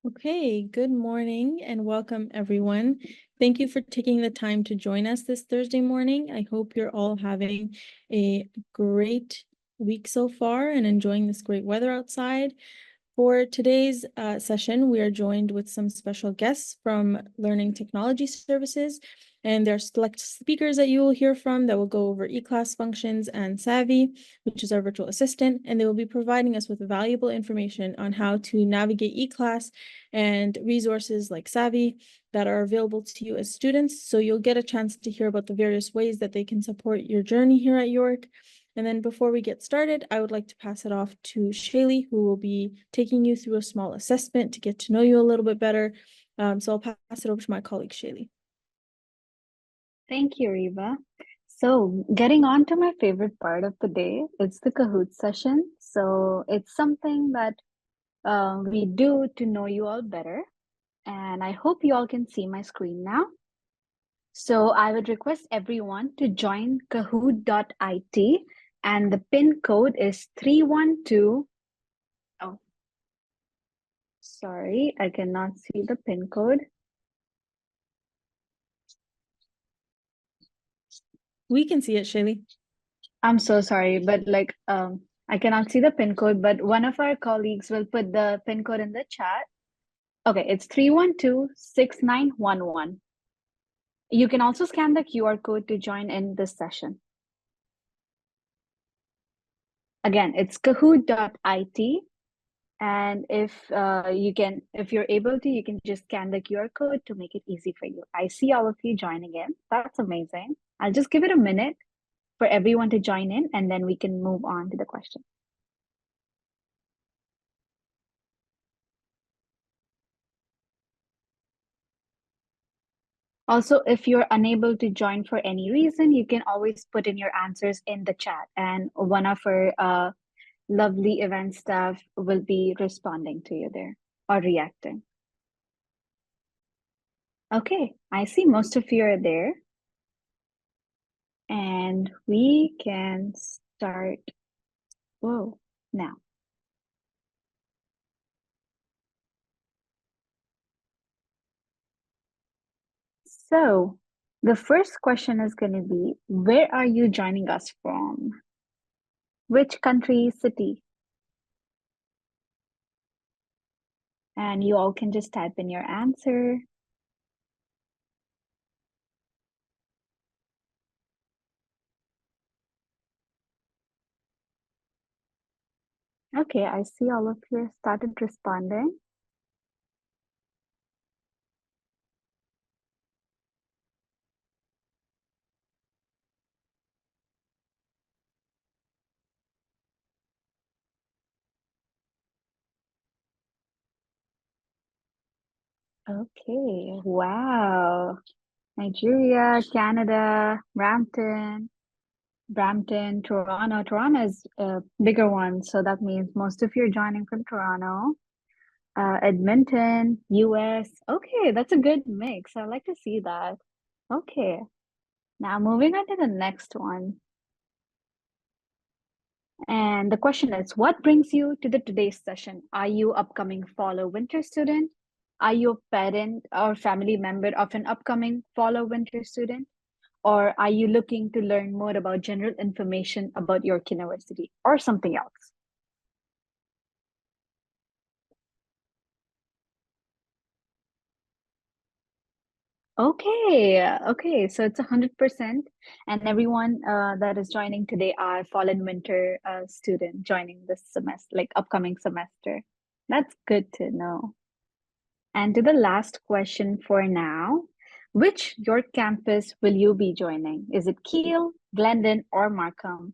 Okay, good morning and welcome everyone. Thank you for taking the time to join us this Thursday morning. I hope you're all having a great week so far and enjoying this great weather outside. For today's session, we are joined with some special guests from Learning Technology Services, and there are select speakers that you will hear from that will go over eClass functions and SAVY, which is our virtual assistant, and they will be providing us with valuable information on how to navigate eClass and resources like SAVY that are available to you as students. So you'll get a chance to hear about the various ways that they can support your journey here at York. And then before we get started, I would like to pass it off to Shaylee, who will be taking you through a small assessment to get to know you a little bit better. So I'll pass it over to my colleague, Shaylee. Thank you, Reva. So, getting on to my favorite part of the day, it's the Kahoot session. So, it's something that we do to know you all better. And I hope you all can see my screen now. So, I would request everyone to join kahoot.it, and the pin code is 312. Oh, sorry, I cannot see the pin code. We can see it, Shaylee. I'm so sorry, but I cannot see the pin code, but one of our colleagues will put the pin code in the chat. Okay, it's 312-6911. You can also scan the QR code to join in this session. Again, it's kahoot.it. And if you're able to, you can just scan the QR code to make it easy for you. I see all of you joining in. That's amazing. I'll just give it a minute for everyone to join in, and then we can move on to the question. Also, if you're unable to join for any reason, you can always put in your answers in the chat, and one of our lovely event staff will be responding to you there or reacting. Okay, I see most of you are there. And we can start, now. So the first question is going to be, where are you joining us from? Which country, city? And you all can just type in your answer. Okay, I see all of you started responding. Okay, wow. Nigeria, Canada, Brampton, Toronto. Toronto is a bigger one, so that means most of you are joining from Toronto. Edmonton, US. Okay, that's a good mix. I like to see that. Okay, now moving on to the next one. And the question is, what brings you to the today's session? Are you upcoming fall or winter student? Are you a parent or family member of an upcoming fall or winter student? Or are you looking to learn more about general information about York University or something else? Okay, so it's 100%, and everyone that is joining today are fall and winter student joining this semester, like upcoming semester. That's good to know. And to the last question for now, which York campus will you be joining? Is it Kiel, Glendon, or Markham?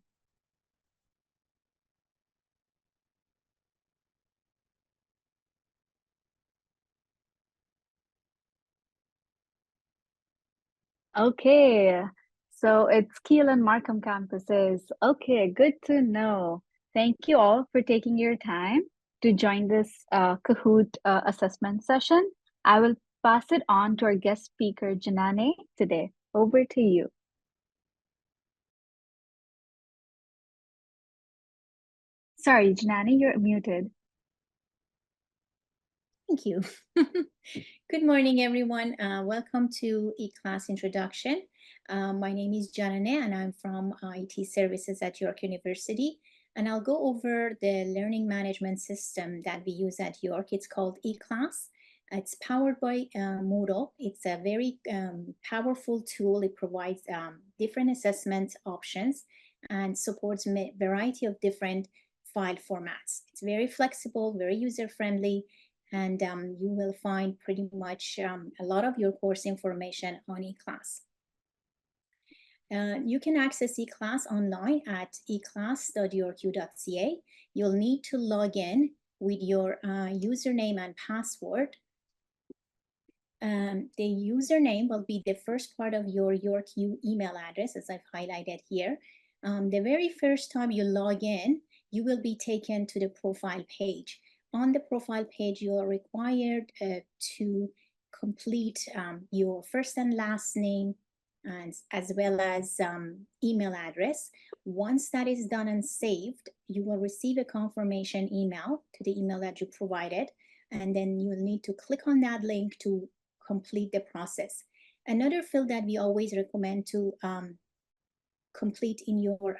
Okay, so it's Kiel and Markham campuses. Okay, good to know. Thank you all for taking your time to join this Kahoot assessment session. I will pass it on to our guest speaker, Janane, today. Over to you. Sorry, Janane, you're muted. Thank you. Good morning, everyone. Welcome to eClass Introduction. My name is Janane, and I'm from IT Services at York University. And I'll go over the learning management system that we use at York. It's called eClass. It's powered by Moodle. It's a very powerful tool. It provides different assessment options and supports a variety of different file formats. It's very flexible, very user-friendly, and you will find pretty much a lot of your course information on eClass. You can access eClass online at eclass.yorku.ca. You'll need to log in with your username and password. The username will be the first part of your YorkU email address, as I've highlighted here. The very first time you log in, you will be taken to the profile page. On the profile page, you are required to complete your first and last name, and as well as email address. Once that is done and saved, you will receive a confirmation email to the email that you provided, and then you will need to click on that link to complete the process. Another field that we always recommend to complete in your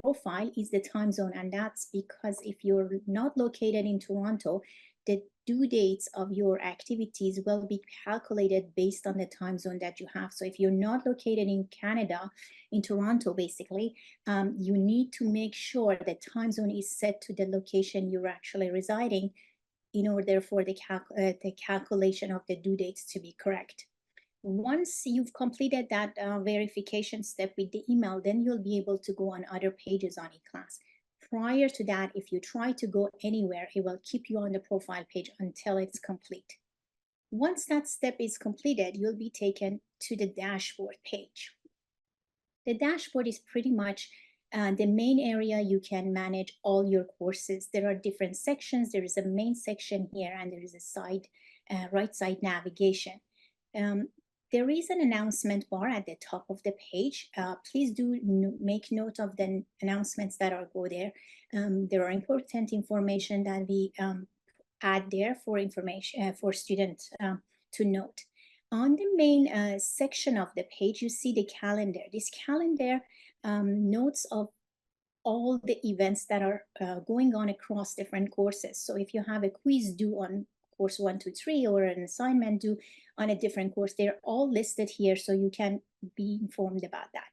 profile is the time zone, and that's because if you're not located in Toronto, the due dates of your activities will be calculated based on the time zone that you have. So if you're not located in Canada, in Toronto basically, you need to make sure the time zone is set to the location you're actually residing in order for the calculation of the due dates to be correct. Once you've completed that verification step with the email, then you'll be able to go on other pages on eClass. Prior to that, if you try to go anywhere, it will keep you on the profile page until it's complete. Once that step is completed, you'll be taken to the dashboard page. The dashboard is pretty much the main area you can manage all your courses. There are different sections. There is a main section here, and there is a side, right side navigation. There is an announcement bar at the top of the page. Please do make note of the announcements that are go there. There are important information that we add there for information for students to note. On the main section of the page, you see the calendar. This calendar notes of all the events that are going on across different courses. So if you have a quiz due on course 1, 2, 3, or an assignment due on a different course, they're all listed here so you can be informed about that.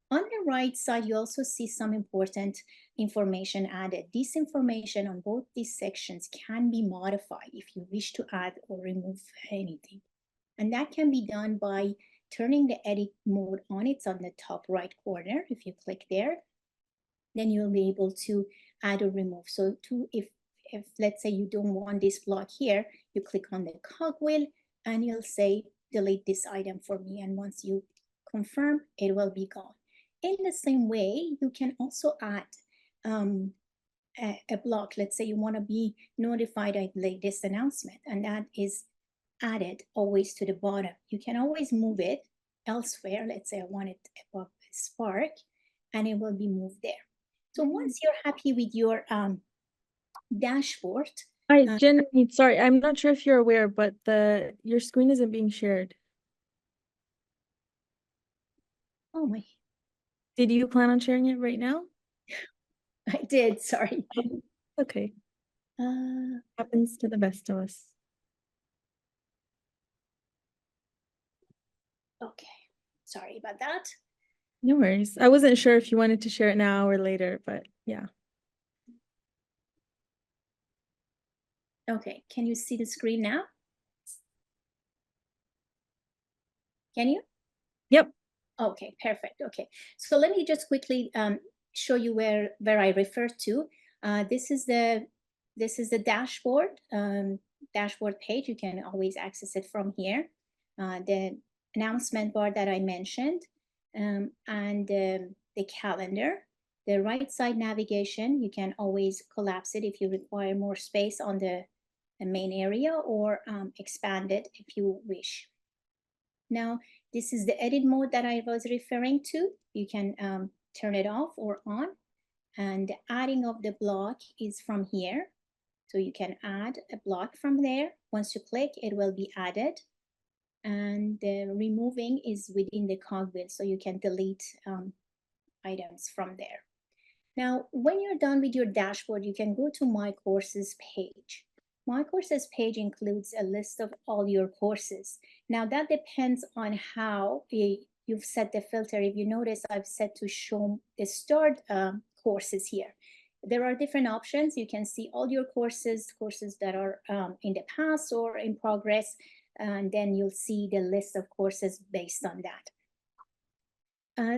On the right side, you also see some important information added. This information on both these sections can be modified if you wish to add or remove anything. And that can be done by turning the edit mode on. It's on the top right corner. If you click there, then you'll be able to add or remove. So if let's say you don't want this block here, you click on the cogwheel and you'll say, delete this item for me. And once you confirm, it will be gone. In the same way, you can also add a block. Let's say you want to be notified of the latest announcement, and that is added always to the bottom. You can always move it elsewhere. Let's say I want it above Spark, and it will be moved there. So once you're happy with your dashboard. Hi, Jen, sorry, I'm not sure if you're aware, but your screen isn't being shared. Oh my. Did you plan on sharing it right now? I did, sorry. Okay. Happens to the best of us. Okay, sorry about that. No worries. I wasn't sure if you wanted to share it now or later, but yeah. Okay, can you see the screen now? Can you? Yep. Okay, perfect. Okay, so let me just quickly show you where I refer to. This is the dashboard dashboard page. You can always access it from here. The announcement bar that I mentioned, and the calendar. The right side navigation, you can always collapse it if you require more space on the main area, or expand it if you wish. Now, this is the edit mode that I was referring to. You can turn it off or on, and the adding of the block is from here. So you can add a block from there. Once you click, it will be added. And the removing is within the cogwheel, so you can delete items from there. Now, when you're done with your dashboard, you can go to My Courses page. My Courses page includes a list of all your courses. Now, that depends on how you've set the filter. If you notice, I've set to show the start courses here. There are different options. You can see all your courses that are in the past or in progress, and then you'll see the list of courses based on that.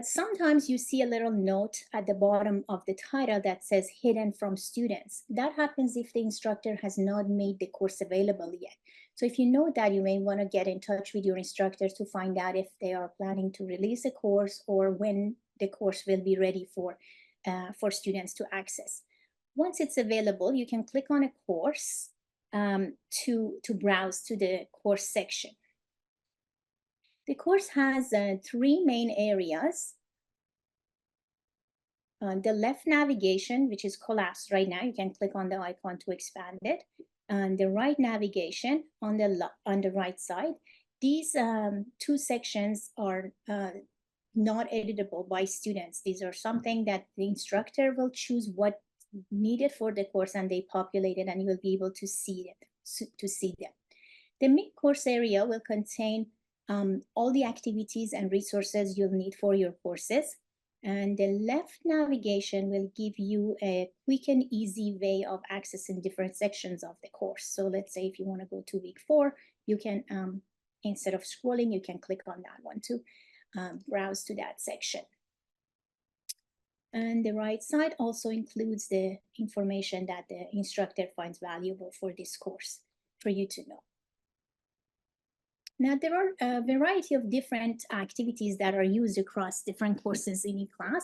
Sometimes you see a little note at the bottom of the title that says hidden from students. That happens if the instructor has not made the course available yet. So if you know that, you may want to get in touch with your instructors to find out if they are planning to release a course or when the course will be ready for students to access. Once it's available, you can click on a course to browse to the course section. The course has 3 main areas. The left navigation, which is collapsed right now, you can click on the icon to expand it. And the right navigation on the right side. These 2 sections are not editable by students. These are something that the instructor will choose what needed for the course, and they populate it, and you will be able to see them. The main course area will contain all the activities and resources you'll need for your courses. And the left navigation will give you a quick and easy way of accessing different sections of the course. So let's say if you want to go to week 4, you can, instead of scrolling, you can click on that one to browse to that section. And the right side also includes the information that the instructor finds valuable for this course for you to know. Now, there are a variety of different activities that are used across different courses in eClass,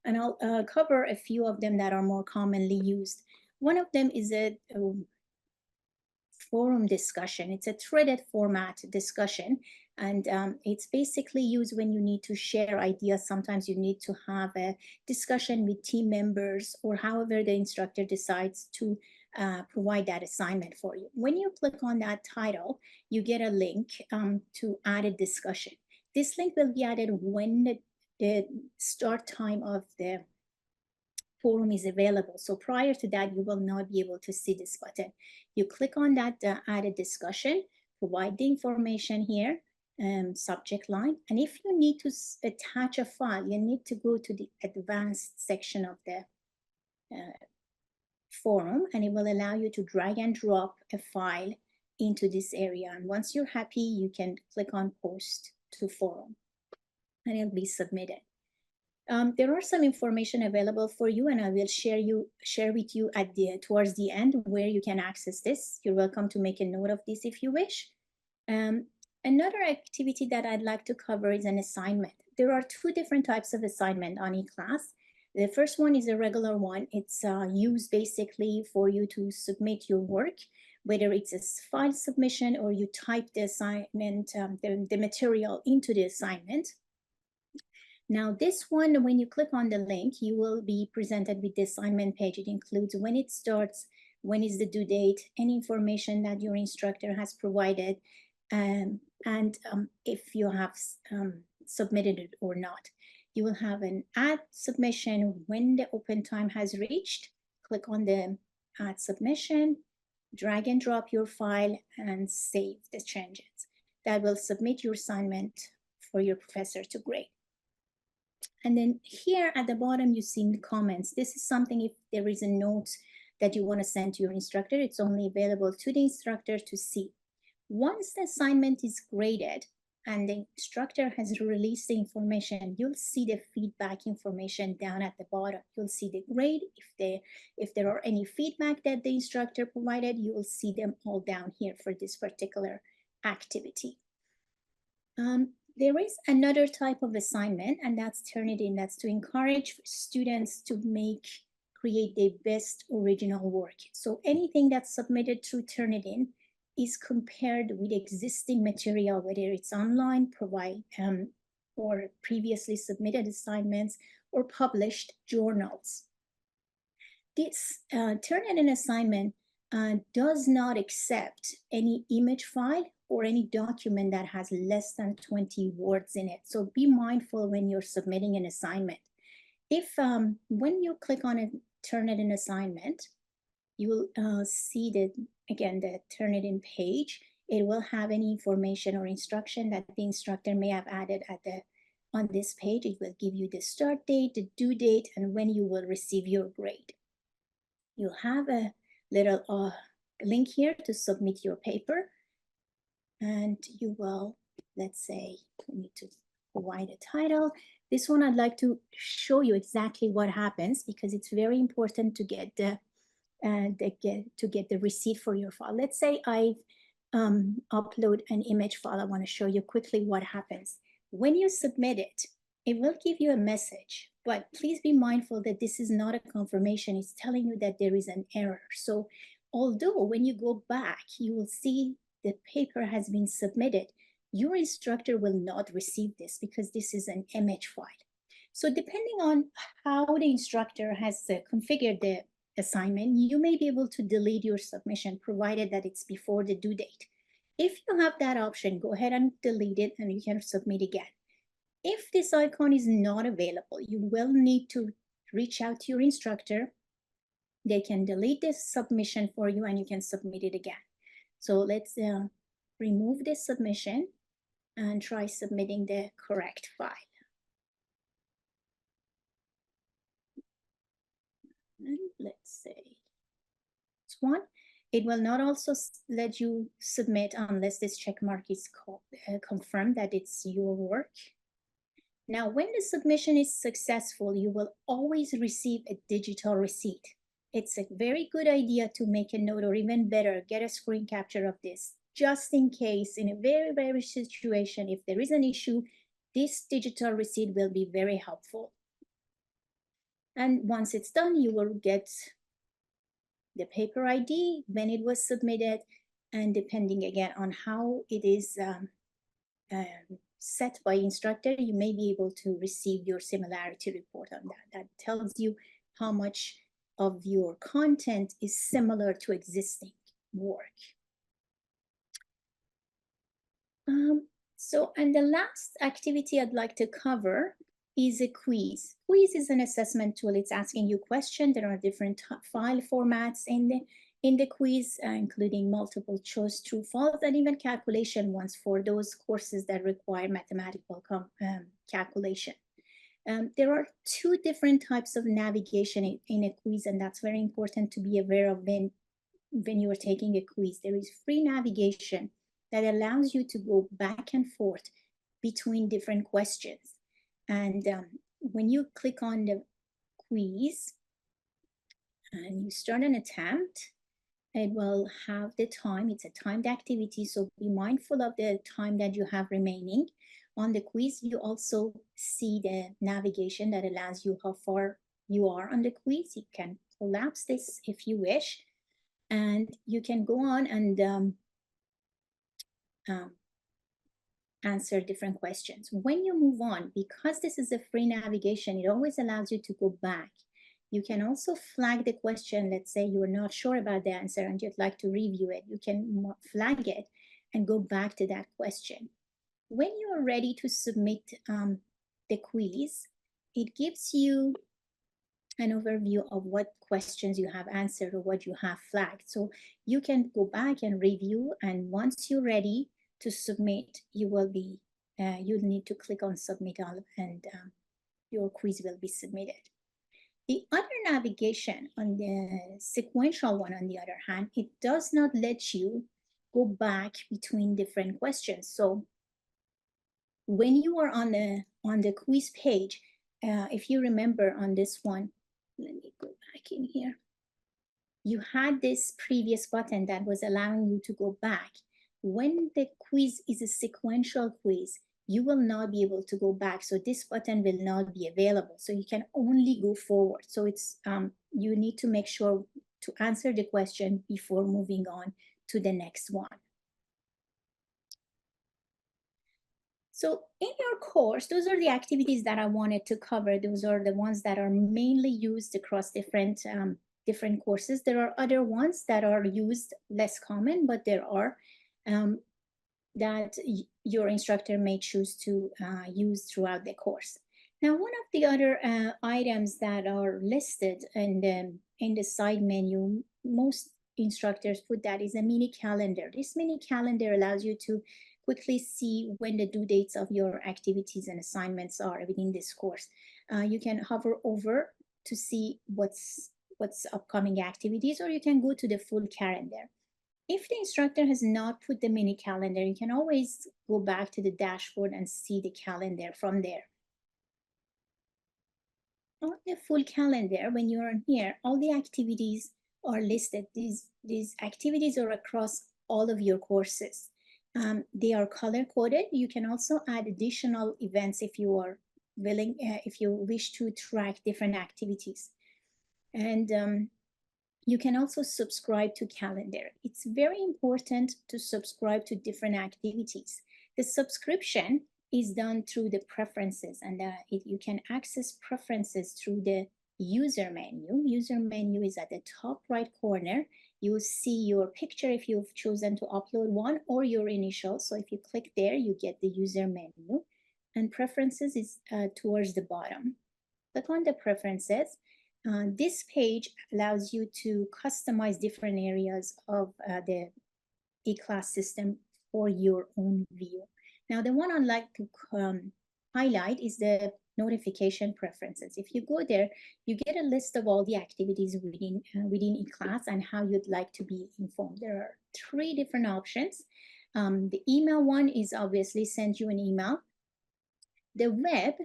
and I'll cover a few of them that are more commonly used. One of them is a forum discussion. It's a threaded format discussion, and it's basically used when you need to share ideas. Sometimes you need to have a discussion with team members, or however the instructor decides to provide that assignment for you. When you click on that title, you get a link to add a discussion. This link will be added when the start time of the forum is available. So prior to that, you will not be able to see this button. You click on that add a discussion, provide the information here, subject line. And if you need to attach a file, you need to go to the advanced section of the forum, and it will allow you to drag and drop a file into this area. And once you're happy, you can click on post to forum, and it'll be submitted. There are some information available for you, and I will share with you at towards the end where you can access this. You're welcome to make a note of this if you wish. Another activity that I'd like to cover is an assignment. There are 2 different types of assignment on eClass. The first one is a regular one. It's used basically for you to submit your work, whether it's a file submission or you type the assignment, the material into the assignment. Now this one, when you click on the link, you will be presented with the assignment page. It includes when it starts, when is the due date, any information that your instructor has provided, and if you have submitted it or not. You will have an add submission when the open time has reached. Click on the add submission, drag and drop your file, and save the changes. That will submit your assignment for your professor to grade. And then here at the bottom, you see the comments. This is something if there is a note that you want to send to your instructor, it's only available to the instructor to see. Once the assignment is graded and the instructor has released the information, you'll see the feedback information down at the bottom. You'll see the grade. If there are any feedback that the instructor provided, you will see them all down here for this particular activity. There is another type of assignment, and that's Turnitin. That's to encourage students to create their best original work. So anything that's submitted through Turnitin is compared with existing material, whether it's online, or previously submitted assignments or published journals. This Turnitin assignment does not accept any image file or any document that has less than 20 words in it. So be mindful when you're submitting an assignment. If when you click on it, Turnitin assignment, you will see that, again, the Turnitin page. It will have any information or instruction that the instructor may have added on this page. It will give you the start date, the due date, and when you will receive your grade. You'll have a little link here to submit your paper, and you will, let's say, we need to provide a title. This one I'd like to show you exactly what happens, because it's very important to get the receipt for your file. Let's say I upload an image file. I want to show you quickly what happens. When you submit it, it will give you a message, but please be mindful that this is not a confirmation. It's telling you that there is an error. So although when you go back, you will see the paper has been submitted, your instructor will not receive this because this is an image file. So depending on how the instructor has configured the assignment, you may be able to delete your submission, provided that it's before the due date. If you have that option, go ahead and delete it and you can submit again. If this icon is not available, you will need to reach out to your instructor. They can delete this submission for you and you can submit it again. So let's remove this submission and try submitting the correct file. And let's say it's one. It will not also let you submit unless this check mark is confirmed that it's your work. Now, when the submission is successful, you will always receive a digital receipt. It's a very good idea to make a note, or even better, get a screen capture of this, just in case in a very, very situation, if there is an issue, this digital receipt will be very helpful. And once it's done, you will get the paper ID, when it was submitted, and depending again on how it is set by instructor, you may be able to receive your similarity report on that. That tells you how much of your content is similar to existing work. And the last activity I'd like to cover is a quiz. Quiz is an assessment tool. It's asking you questions. There are different file formats in the quiz, including multiple choice, true, false, and even calculation ones for those courses that require mathematical calculation. There are two different types of navigation in a quiz, and that's very important to be aware of when you are taking a quiz. There is free navigation that allows you to go back and forth between different questions. And when you click on the quiz and you start an attempt, it will have the time. It's a timed activity, so be mindful of the time that you have remaining. On the quiz, you also see the navigation that allows you how far you are on the quiz. You can collapse this if you wish, and you can go on and answer different questions. When you move on, because this is a free navigation, it always allows you to go back. You can also flag the question. Let's say you're not sure about the answer and you'd like to review it. You can flag it and go back to that question. When you're ready to submit the quiz, it gives you an overview of what questions you have answered or what you have flagged. So you can go back and review, and once you're ready to submit, you'll need to click on submit all, and your quiz will be submitted. The other navigation on the sequential one, on the other hand, it does not let you go back between different questions. So when you are on the quiz page, if you remember on this one, let me go back in here. You had this previous button that was allowing you to go back. When the quiz is a sequential quiz, you will not be able to go back. So this button will not be available. So you can only go forward. So it's you need to make sure to answer the question before moving on to the next one. So in your course, those are the activities that I wanted to cover. Those are the ones that are mainly used across different different courses. There are other ones that are used less common, but there are that your instructor may choose to use throughout the course. Now, one of the other items that are listed in the side menu, most instructors put that is a mini calendar. This mini calendar allows you to quickly see when the due dates of your activities and assignments are within this course. You can hover over to see what's upcoming activities, or you can go to the full calendar. If the instructor has not put the mini calendar, you can always go back to the dashboard and see the calendar from there. On the full calendar, when you're on here, all the activities are listed. These activities are across all of your courses. They are color coded. You can also add additional events if you are willing, if you wish to track different activities. And you can also subscribe to calendar. It's very important to subscribe to different activities. The subscription is done through the preferences, and you can access preferences through the user menu. User menu is at the top right corner. You will see your picture if you've chosen to upload one, or your initial. So if you click there, you get the user menu, and preferences is towards the bottom. Click on the preferences. This page allows you to customize different areas of the eClass system for your own view. Now, the one I'd like to highlight is the notification preferences. If you go there, you get a list of all the activities within eClass and how you'd like to be informed. There are 3 different options. The email one is obviously send you an email. The web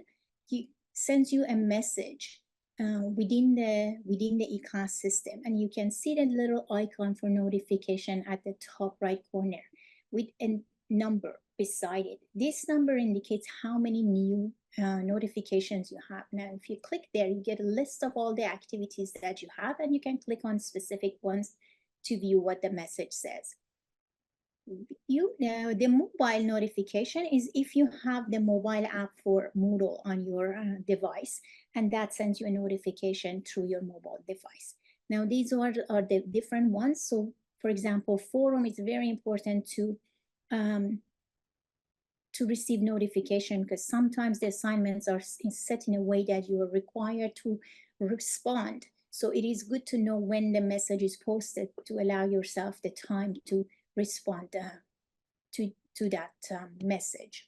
sends you a message within the eClass system, and you can see the little icon for notification at the top right corner with a number beside it. This number indicates how many new notifications you have. Now, if you click there, you get a list of all the activities that you have, and you can click on specific ones to view what the message says. The mobile notification is if you have the mobile app for Moodle on your device, and that sends you a notification through your mobile device. Now, these are the different ones. So, for example, forum is very important to receive notification, because sometimes the assignments are set in a way that you are required to respond. So it is good to know when the message is posted to allow yourself the time to respond to that message.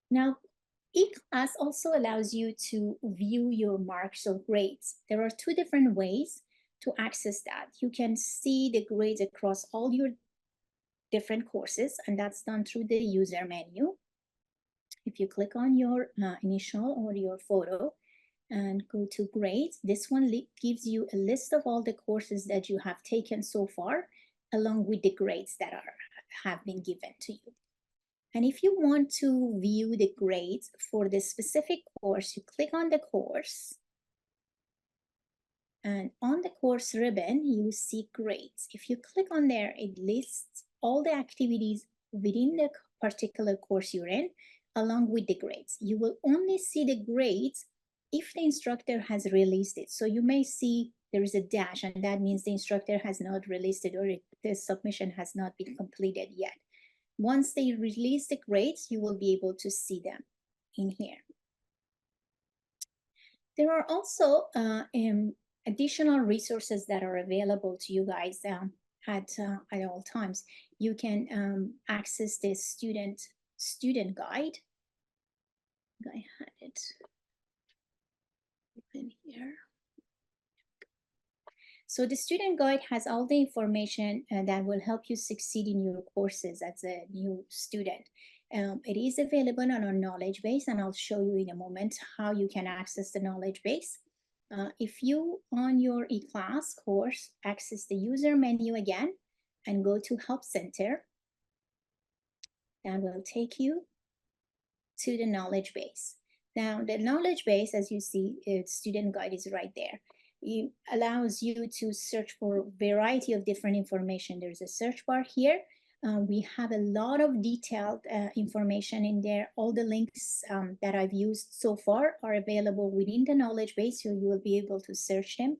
Now, eClass also allows you to view your marks or grades. There are 2 different ways to access that. You can see the grades across all your different courses, and that's done through the user menu. If you click on your initial or your photo and go to grades, this one gives you a list of all the courses that you have taken so far, along with the grades that have been given to you. And if you want to view the grades for the specific course, you click on the course. And on the course ribbon, you see grades. If you click on there, it lists all the activities within the particular course you're in, along with the grades. You will only see the grades if the instructor has released it. So you may see there is a dash, and that means the instructor has not released it, or the submission has not been completed yet. Once they release the grades, you will be able to see them in here. There are also additional resources that are available to you guys at all times. You can access the student guide. I had it open here. So the student guide has all the information that will help you succeed in your courses as a new student. It is available on our knowledge base, and I'll show you in a moment how you can access the knowledge base. If you, on your eClass course, access the user menu again and go to Help Center, that will take you to the knowledge base. Now, the knowledge base, as you see, student guide is right there. It allows you to search for a variety of different information. There's a search bar here. We have a lot of detailed information in there. All the links that I've used so far are available within the knowledge base, so you will be able to search them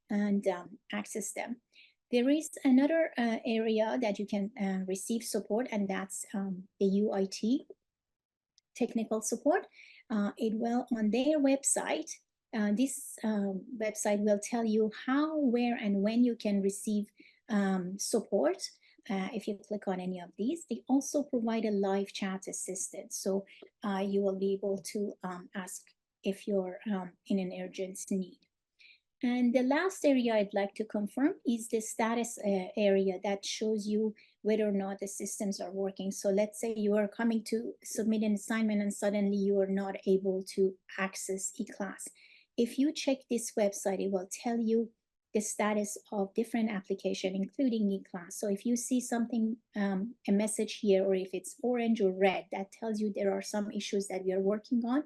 and access them. There is another area that you can receive support, and that's the UIT technical support. It will, on their website, this website will tell you how, where, and when you can receive support. If you click on any of these, they also provide a live chat assistant. So you will be able to ask if you're in an urgent need. And the last area I'd like to confirm is the status area that shows you whether or not the systems are working. So let's say you are coming to submit an assignment and suddenly you are not able to access eClass. If you check this website, it will tell you the status of different applications, including eClass. So if you see something, a message here, or if it's orange or red, that tells you there are some issues that we are working on.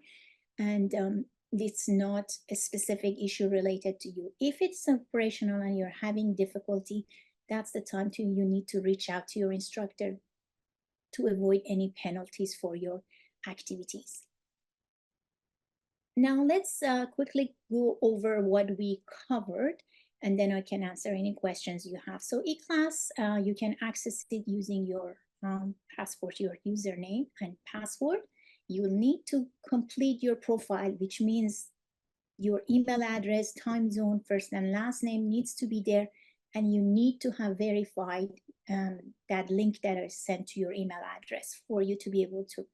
And it's not a specific issue related to you. If it's operational and you're having difficulty, that's the time you need to reach out to your instructor to avoid any penalties for your activities. Now let's quickly go over what we covered, and then I can answer any questions you have. So eClass, you can access it using your passport, your username and password. You will need to complete your profile, which means your email address, time zone, first and last name needs to be there, and you need to have verified that link that is sent to your email address for you to be able to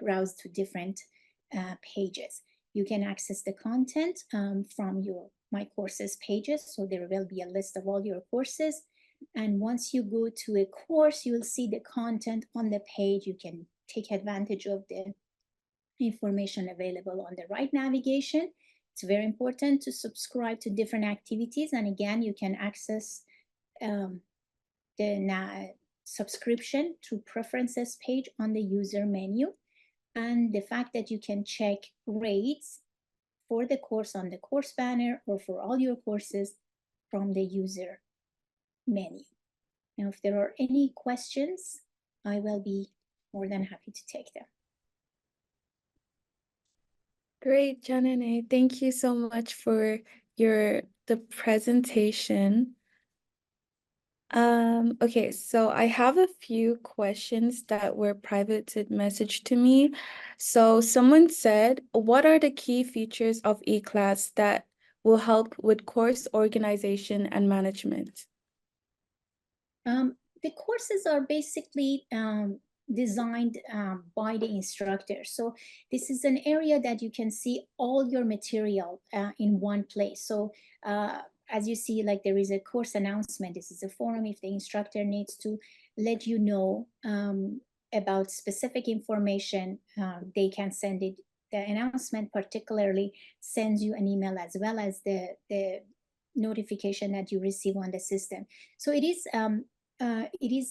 browse to different pages. You can access the content from your My Courses pages, so there will be a list of all your courses. And once you go to a course, you will see the content on the page. You can take advantage of the information available on the right navigation. It's very important to subscribe to different activities. And again, you can access the subscription through preferences page on the user menu. And the fact that you can check grades for the course on the course banner or for all your courses from the user menu. Now, if there are any questions, I will be more than happy to take them. Great, Janine. Thank you so much for the presentation. Okay, so I have a few questions that were privated messaged to me. So someone said, what are the key features of eClass that will help with course organization and management? The courses are basically designed by the instructor. So this is an area that you can see all your material in one place. So as you see, like there is a course announcement. This is a forum if the instructor needs to let you know about specific information, they can send it. The announcement particularly sends you an email as well as the notification that you receive on the system. So it is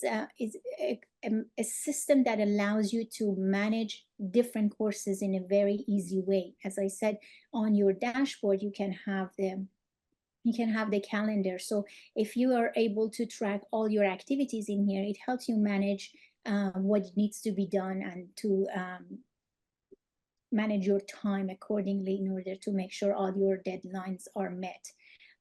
a system that allows you to manage different courses in a very easy way. As I said, on your dashboard, you can have the calendar. So if you are able to track all your activities in here, it helps you manage what needs to be done and to manage your time accordingly in order to make sure all your deadlines are met.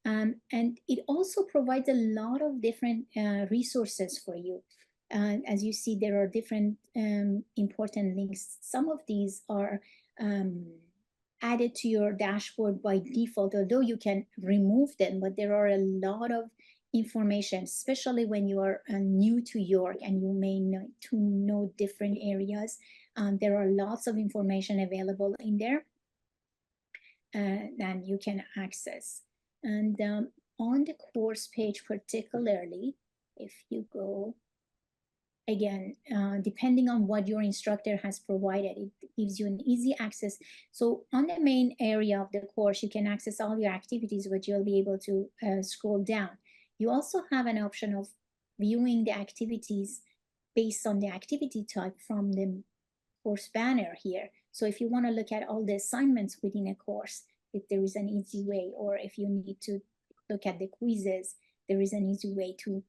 And it also provides a lot of different resources for you. As you see, there are different important links. Some of these are added to your dashboard by default, although you can remove them, but there are a lot of information, especially when you are new to York and you may need to know different areas. There are lots of information available in there that you can access. And on the course page particularly, if you go, again, depending on what your instructor has provided, it gives you an easy access. So on the main area of the course, you can access all your activities, but you'll be able to scroll down. You also have an option of viewing the activities based on the activity type from the course banner here. So if you want to look at all the assignments within a course, if there is an easy way, or if you need to look at the quizzes, there is an easy way to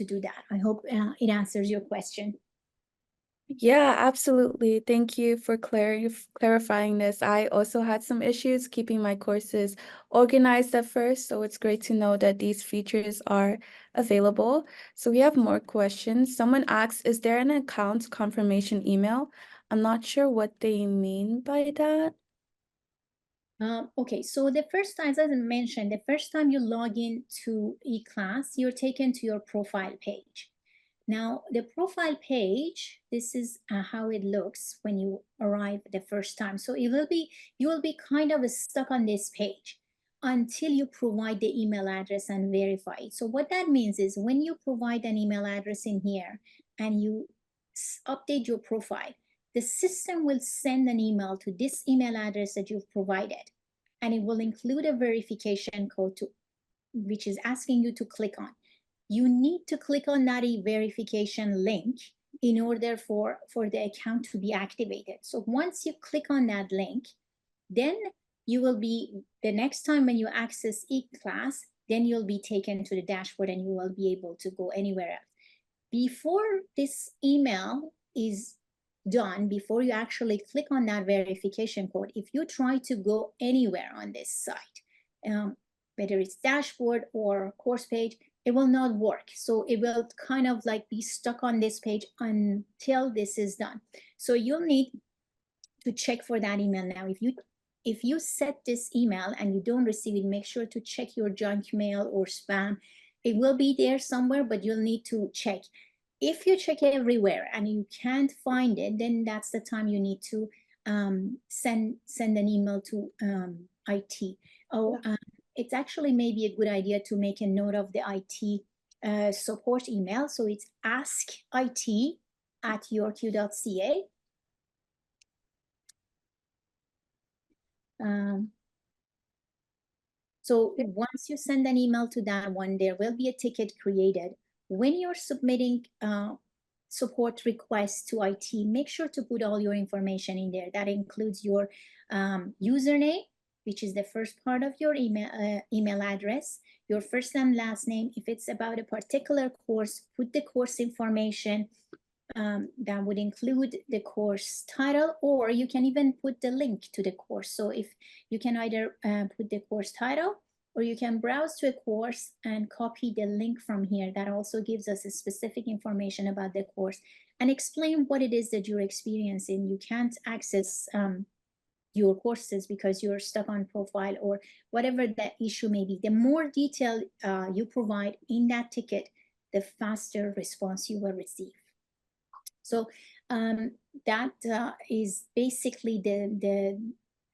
do that. I hope it answers your question. Yeah, absolutely. Thank you for clarifying this. I also had some issues keeping my courses organized at first, so it's great to know that these features are available. So we have more questions. Someone asks, is there an account confirmation email? I'm not sure what they mean by that. Okay, so the first time, as I mentioned, the first time you log in to eClass, you're taken to your profile page. Now, the profile page, this is how it looks when you arrive the first time. So you will be kind of stuck on this page until you provide the email address and verify it. So what that means is when you provide an email address in here and you update your profile, the system will send an email to this email address that you've provided, and it will include a verification code which is asking you to click on. You need to click on that verification link in order for the account to be activated. So once you click on that link, then you will be, the next time when you access eClass, then you'll be taken to the dashboard and you will be able to go anywhere else. Before this email is done, before you actually click on that verification code, if you try to go anywhere on this site, whether it's dashboard or course page, it will not work. So it will kind of like be stuck on this page until this is done. So you'll need to check for that email now. If you set this email and you don't receive it, make sure to check your junk mail or spam. It will be there somewhere, but you'll need to check. If you check everywhere and you can't find it, then that's the time you need to send an email to IT. It's actually maybe a good idea to make a note of the IT support email. So it's askit@yorku.ca. So once you send an email to that one, there will be a ticket created. When you're submitting support requests to IT, make sure to put all your information in there. That includes your username, which is the first part of your email address, your first and last name. If it's about a particular course, put the course information. That would include the course title, or you can even put the link to the course. So if you can either put the course title, or you can browse to a course and copy the link from here. That also gives us a specific information about the course and explain what it is that you're experiencing. You can't access your courses because you're stuck on profile or whatever that issue may be. The more detail you provide in that ticket, the faster response you will receive. So that is basically the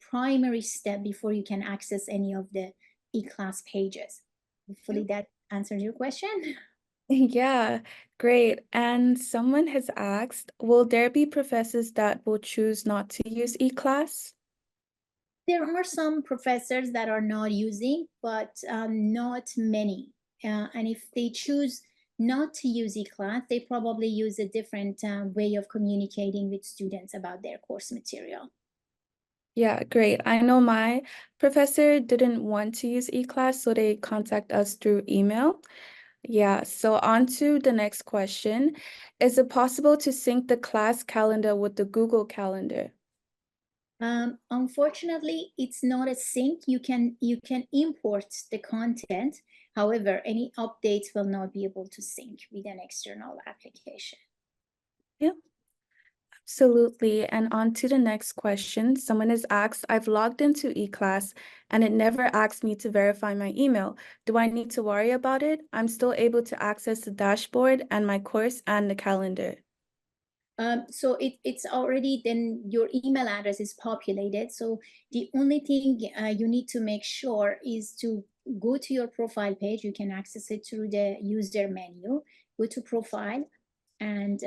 primary step before you can access any of the eClass pages. Hopefully that answers your question. Yeah, great. And someone has asked, will there be professors that will choose not to use eClass? There are some professors that are not using, but not many. And if they choose not to use eClass, they probably use a different way of communicating with students about their course material. Yeah, great. I know my professor didn't want to use eClass, so they contact us through email. Yeah, so on to the next question. Is it possible to sync the class calendar with the Google Calendar? Unfortunately, it's not a sync. You can import the content. However, any updates will not be able to sync with an external application. Yeah, absolutely. And on to the next question. Someone has asked, I've logged into eClass and it never asked me to verify my email. Do I need to worry about it? I'm still able to access the dashboard and my course and the calendar. So it's already, then your email address is populated. So the only thing you need to make sure is to go to your profile page. You can access it through the user menu. Go to profile and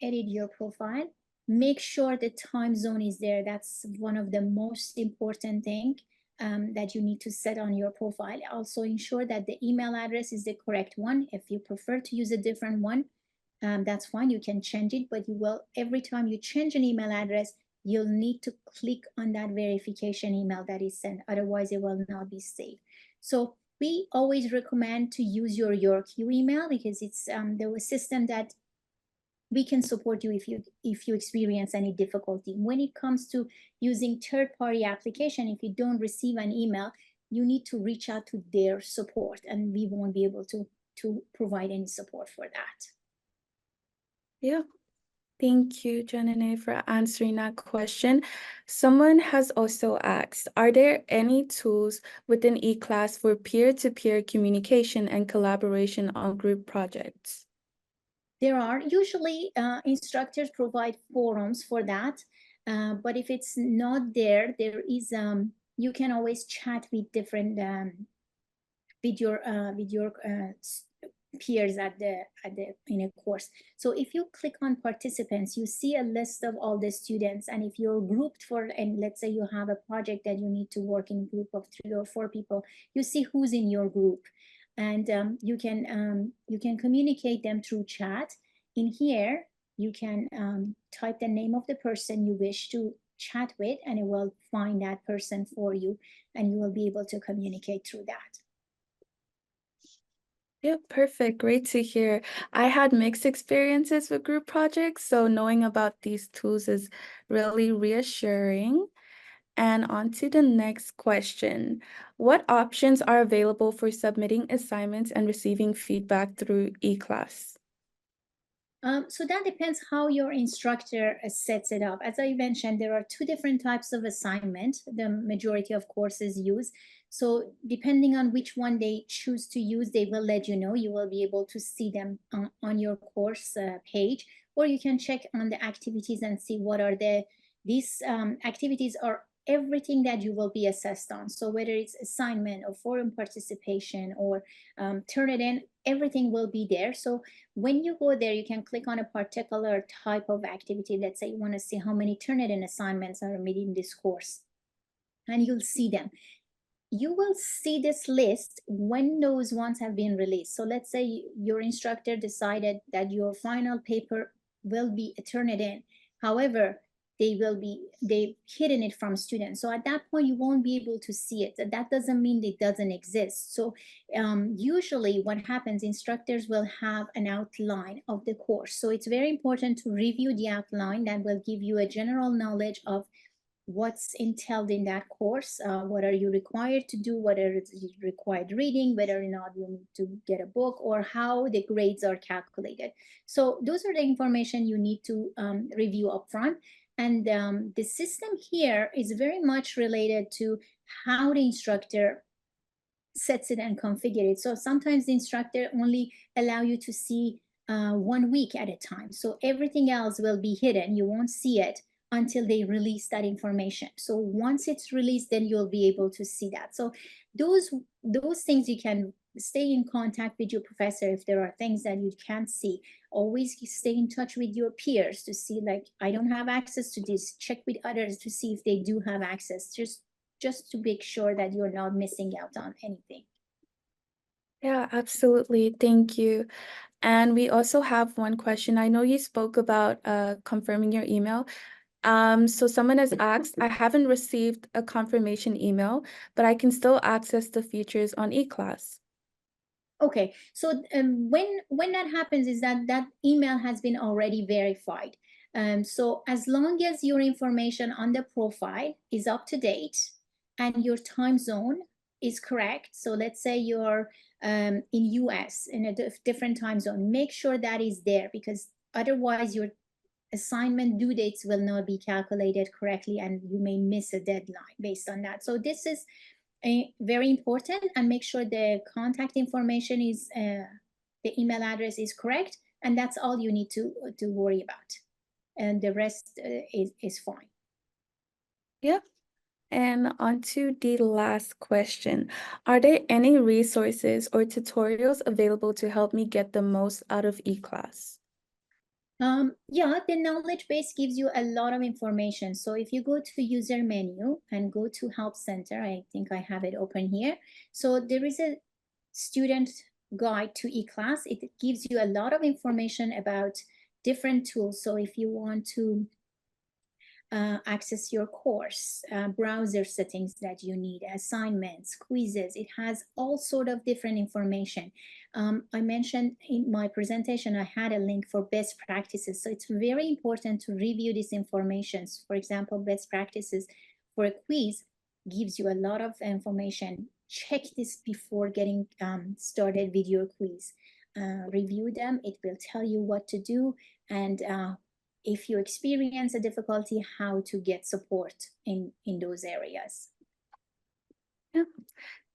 edit your profile. Make sure the time zone is there. That's one of the most important thing that you need to set on your profile. Also ensure that the email address is the correct one. If you prefer to use a different one, that's fine, you can change it, but you will, every time you change an email address, you'll need to click on that verification email that is sent, otherwise it will not be saved. So we always recommend to use your queue email, because it's the system that we can support you if you experience any difficulty. When it comes to using third-party application, if you don't receive an email, you need to reach out to their support, and we won't be able to provide any support for that. Yeah. Thank you, Janine, for answering that question. Someone has also asked, are there any tools within eClass for peer-to-peer communication and collaboration on group projects? There are usually instructors provide forums for that, but if it's not there, there is you can always chat with different with your peers at the in a course. So if you click on participants, you see a list of all the students, and if you're grouped for, and let's say you have a project that you need to work in a group of 3 or 4 people, you see who's in your group, and you can communicate them through chat. In here you can type the name of the person you wish to chat with, and it will find that person for you, and you will be able to communicate through that. Yeah, perfect. Great to hear. I had mixed experiences with group projects, so knowing about these tools is really reassuring. And on to the next question. What options are available for submitting assignments and receiving feedback through eClass? So that depends how your instructor sets it up. As I mentioned, there are 2 different types of assignment the majority of courses use. So depending on which one they choose to use, they will let you know. You will be able to see them on your course page, or you can check on the activities and see what are these activities are everything that you will be assessed on. So whether it's assignment or forum participation or Turnitin, everything will be there. So when you go there, you can click on a particular type of activity. Let's say you want to see how many Turnitin assignments are made in this course, and you'll see them. You will see this list when those ones have been released. So let's say your instructor decided that your final paper will be a Turnitin. However, they've hidden it from students. So at that point, you won't be able to see it. That doesn't mean it doesn't exist. So usually what happens, instructors will have an outline of the course. So it's very important to review the outline that will give you a general knowledge of what's entailed in that course, what are you required to do, what are required reading, whether or not you need to get a book, or how the grades are calculated. So those are the information you need to review upfront. And the system here is very much related to how the instructor sets it and configure it. So sometimes the instructor only allow you to see 1 week at a time. So everything else will be hidden. You won't see it until they release that information. So once it's released, then you'll be able to see that. So those things, you can stay in contact with your professor if there are things that you can't see. Always stay in touch with your peers to see, like, I don't have access to this. Check with others to see if they do have access, just to make sure that you're not missing out on anything. Yeah, absolutely. Thank you. And we also have one question. I know you spoke about confirming your email. So someone has asked, I haven't received a confirmation email, but I can still access the features on eClass. Okay, so when that happens is that email has been already verified. So as long as your information on the profile is up to date and your time zone is correct, so let's say you're in US in a different time zone, make sure that is there, because otherwise your assignment due dates will not be calculated correctly and you may miss a deadline based on that. So this is very important, and make sure the contact information is the email address is correct, and that's all you need to worry about, and the rest is fine. Yep. And on to the last question. Are there any resources or tutorials available to help me get the most out of eClass? Yeah, the knowledge base gives you a lot of information. So if you go to user menu and go to help center, I think I have it open here. So there is a student guide to eClass. It gives you a lot of information about different tools. So if you want to access your course, browser settings that you need, assignments, quizzes. It has all sort of different information. I mentioned in my presentation, I had a link for best practices. So it's very important to review this information. For example, best practices for a quiz gives you a lot of information. Check this before getting started with your quiz. Review them. It will tell you what to do, and if you experience a difficulty, how to get support in those areas. Yeah.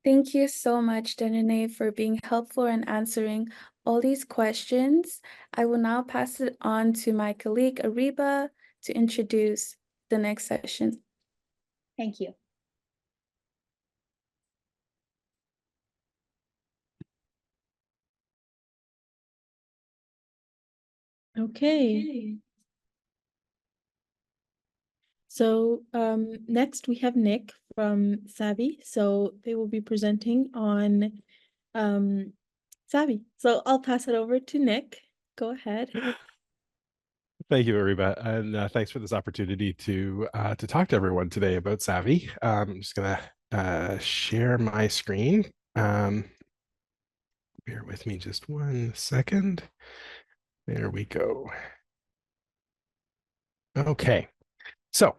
Thank you so much, Denene, for being helpful and answering all these questions. I will now pass it on to my colleague, Ariba, to introduce the next session. Thank you. Okay. So next we have Nick from Savvy. So they will be presenting on Savvy. So I'll pass it over to Nick. Go ahead. Thank you, Ariba, and thanks for this opportunity to talk to everyone today about Savvy. I'm just gonna share my screen. Bear with me just 1 second. There we go. Okay, so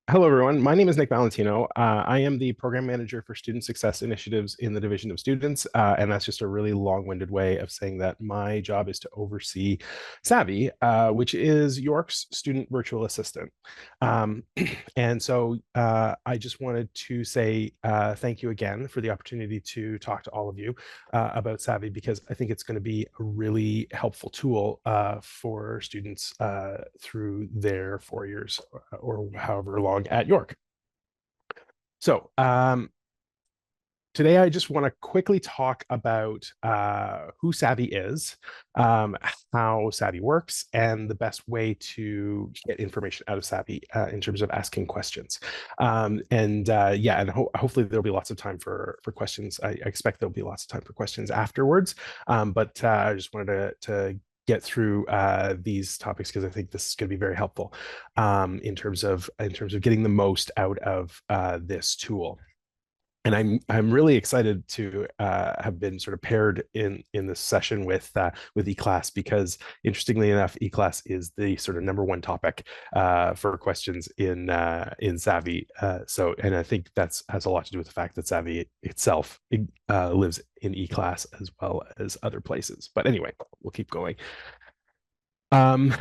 hello, everyone. My name is Nick Valentino. I am the Program Manager for Student Success Initiatives in the Division of Students, and that's just a really long-winded way of saying that my job is to oversee Savvy, which is York's student virtual assistant. And so I just wanted to say thank you again for the opportunity to talk to all of you about Savvy, because I think it's going to be a really helpful tool for students through their 4 years or however long at York. So today I just want to quickly talk about who Savvy is, how Savvy works, and the best way to get information out of Savvy in terms of asking questions. And hopefully there'll be lots of time for questions. I expect there'll be lots of time for questions afterwards. But I just wanted to get through these topics because I think this is going to be very helpful in terms of getting the most out of this tool. And I'm really excited to have been sort of paired in this session with eClass, because interestingly enough, eClass is the sort of #1 topic for questions in Savvy. And I think that has a lot to do with the fact that Savvy itself lives in eClass as well as other places. But anyway, we'll keep going.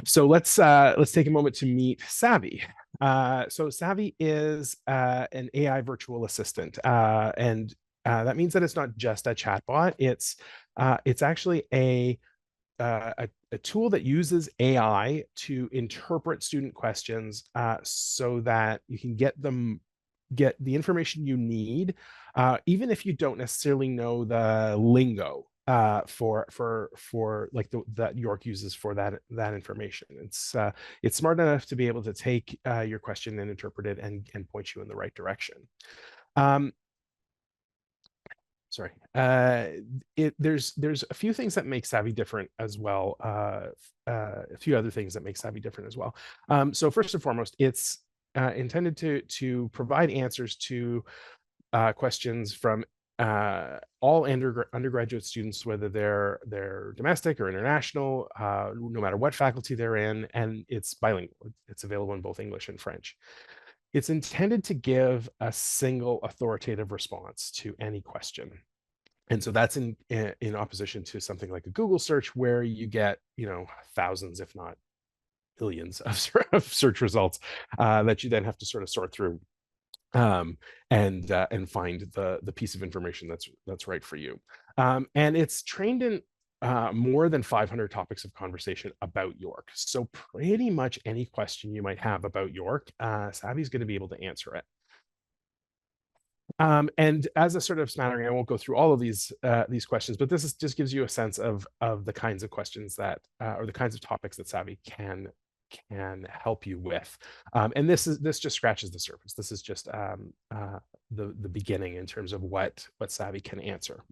So let's take a moment to meet Savvy. So Savvy is an AI virtual assistant, and that means that it's not just a chatbot. It's actually a tool that uses AI to interpret student questions so that you can get the information you need, even if you don't necessarily know the lingo for like that York uses for that information. It's smart enough to be able to take your question and interpret it and point you in the right direction. Sorry. There's a few things that make Savvy different as well. A few other things that make Savvy different as well. So first and foremost, it's intended to provide answers to questions from all undergraduate students, whether they're domestic or international, no matter what faculty they're in, and it's bilingual. It's available in both English and French. It's intended to give a single authoritative response to any question. And so that's in opposition to something like a Google search, where you get, thousands, if not millions of search results that you then have to sort of sort through and find the piece of information that's right for you. And it's trained in more than 500 topics of conversation about York. So pretty much any question you might have about York, Savvy is going to be able to answer it. And as a sort of smattering, I won't go through all of these questions, but this just gives you a sense of the kinds of questions that or the kinds of topics that Savvy can help you with. And this just scratches the surface. This is just the beginning in terms of what Savvy can answer.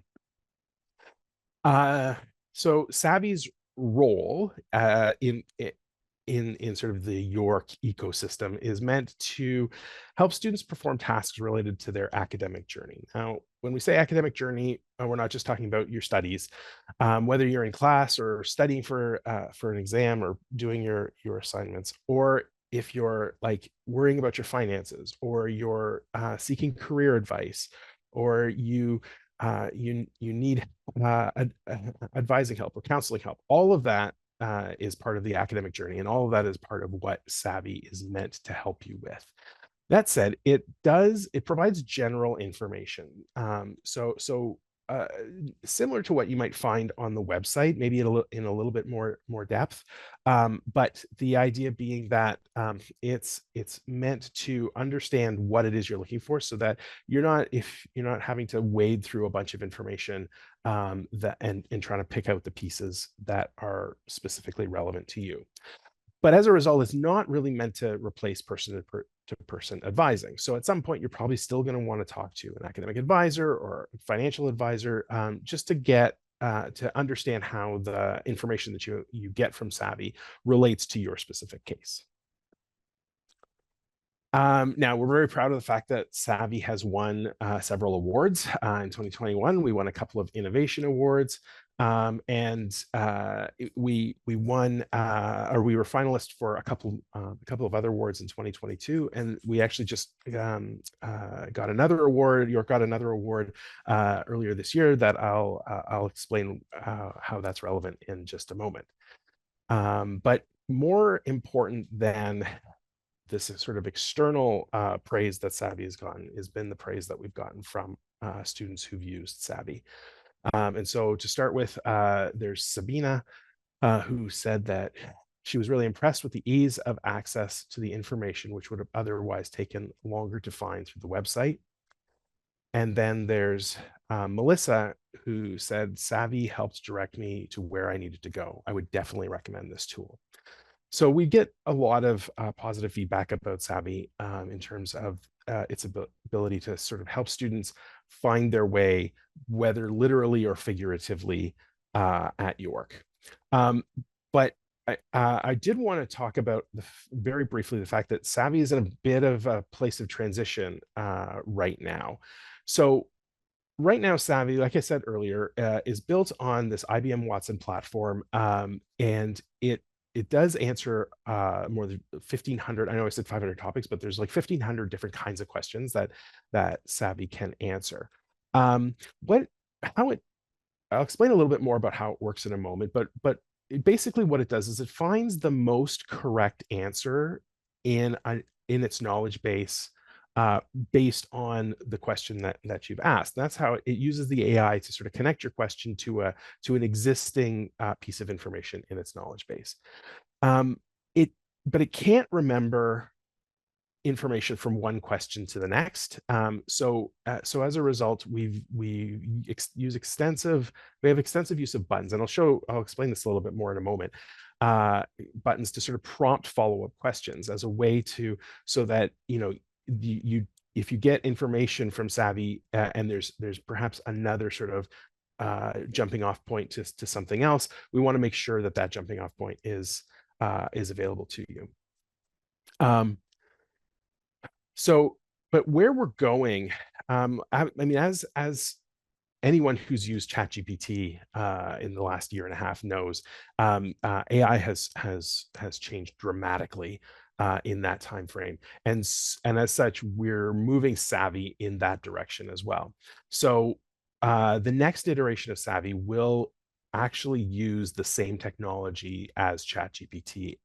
So Savvy's role in sort of the York ecosystem is meant to help students perform tasks related to their academic journey. Now, when we say academic journey, we're not just talking about your studies. Whether you're in class or studying for an exam or doing your assignments, or if you're like worrying about your finances, or you're seeking career advice, or you need advising help or counseling help, all of that is part of the academic journey, and all of that is part of what SAVY is meant to help you with. That said, it provides general information. Similar to what you might find on the website, maybe in a little bit more depth. But the idea being that it's meant to understand what it is you're looking for, so that if you're not having to wade through a bunch of information and trying to pick out the pieces that are specifically relevant to you. But as a result, it's not really meant to replace person-to-person advising. So at some point, you're probably still going to want to talk to an academic advisor or a financial advisor just to get to understand how the information that you get from SAVY relates to your specific case. Now, we're very proud of the fact that SAVY has won several awards. In 2021, we won a couple of innovation awards. And we won, or we were finalists for a couple of other awards in 2022, and we actually just got another award. York got another award earlier this year that I'll explain how that's relevant in just a moment. But more important than this sort of external praise that SAVY has gotten has been the praise that we've gotten from students who've used SAVY. And so to start with, there's Sabina, who said that she was really impressed with the ease of access to the information, which would have otherwise taken longer to find through the website. And then there's Melissa, who said, SAVY helped direct me to where I needed to go. I would definitely recommend this tool. So we get a lot of positive feedback about SAVY in terms of its ability to sort of help students find their way, whether literally or figuratively, at York. But I did want to talk about very briefly the fact that SAVY is in a bit of a place of transition right now. So right now, SAVY, like I said earlier, is built on this IBM Watson platform, and it does answer more than 1,500. I know I said 500 topics, but there's like 1,500 different kinds of questions that SAVY can answer. I'll explain a little bit more about how it works in a moment, but basically what it does is it finds the most correct answer in its knowledge base based on the question that you've asked. That's how it uses the AI to sort of connect your question to an existing piece of information in its knowledge base. But it can't remember information from one question to the next. So as a result, we have extensive use of buttons, and I'll explain this a little bit more in a moment. Buttons to sort of prompt follow-up questions as a way so that if you get information from SAVY and there's perhaps another sort of jumping off point to something else, we want to make sure that jumping off point is available to you. But where we're going, I mean, as anyone who's used ChatGPT in the last year and a half knows, AI has changed dramatically in that time frame, and as such, we're moving SAVY in that direction as well. So the next iteration of SAVY will actually use the same technology as ChatGPT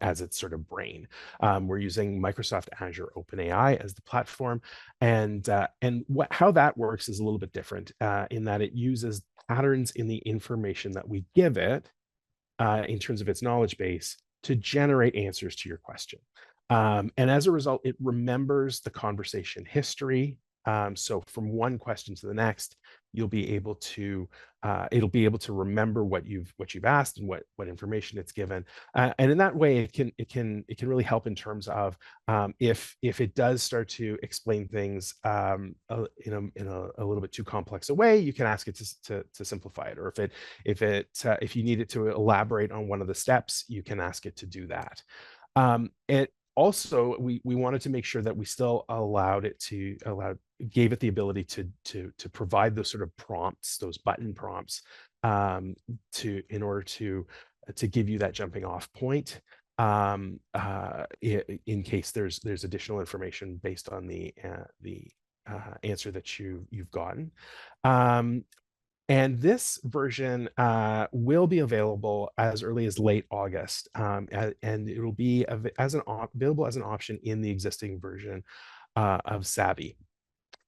as its sort of brain. We're using Microsoft Azure OpenAI as the platform, and how that works is a little bit different in that it uses patterns in the information that we give it in terms of its knowledge base to generate answers to your question. And as a result, it remembers the conversation history. So from one question to the next, you'll be able to it'll be able to remember what you've asked and what information it's given, and in that way it can really help in terms of if it does start to explain things in a little bit too complex a way, you can ask it to simplify it, or if you need it to elaborate on one of the steps, you can ask it to do that. It also, we wanted to make sure that we still gave it the ability to provide those sort of prompts, those button prompts, in order to give you that jumping off point, in case there's additional information based on the answer that you've gotten. And this version will be available as early as late August, and it will be available as an option in the existing version of Savvy.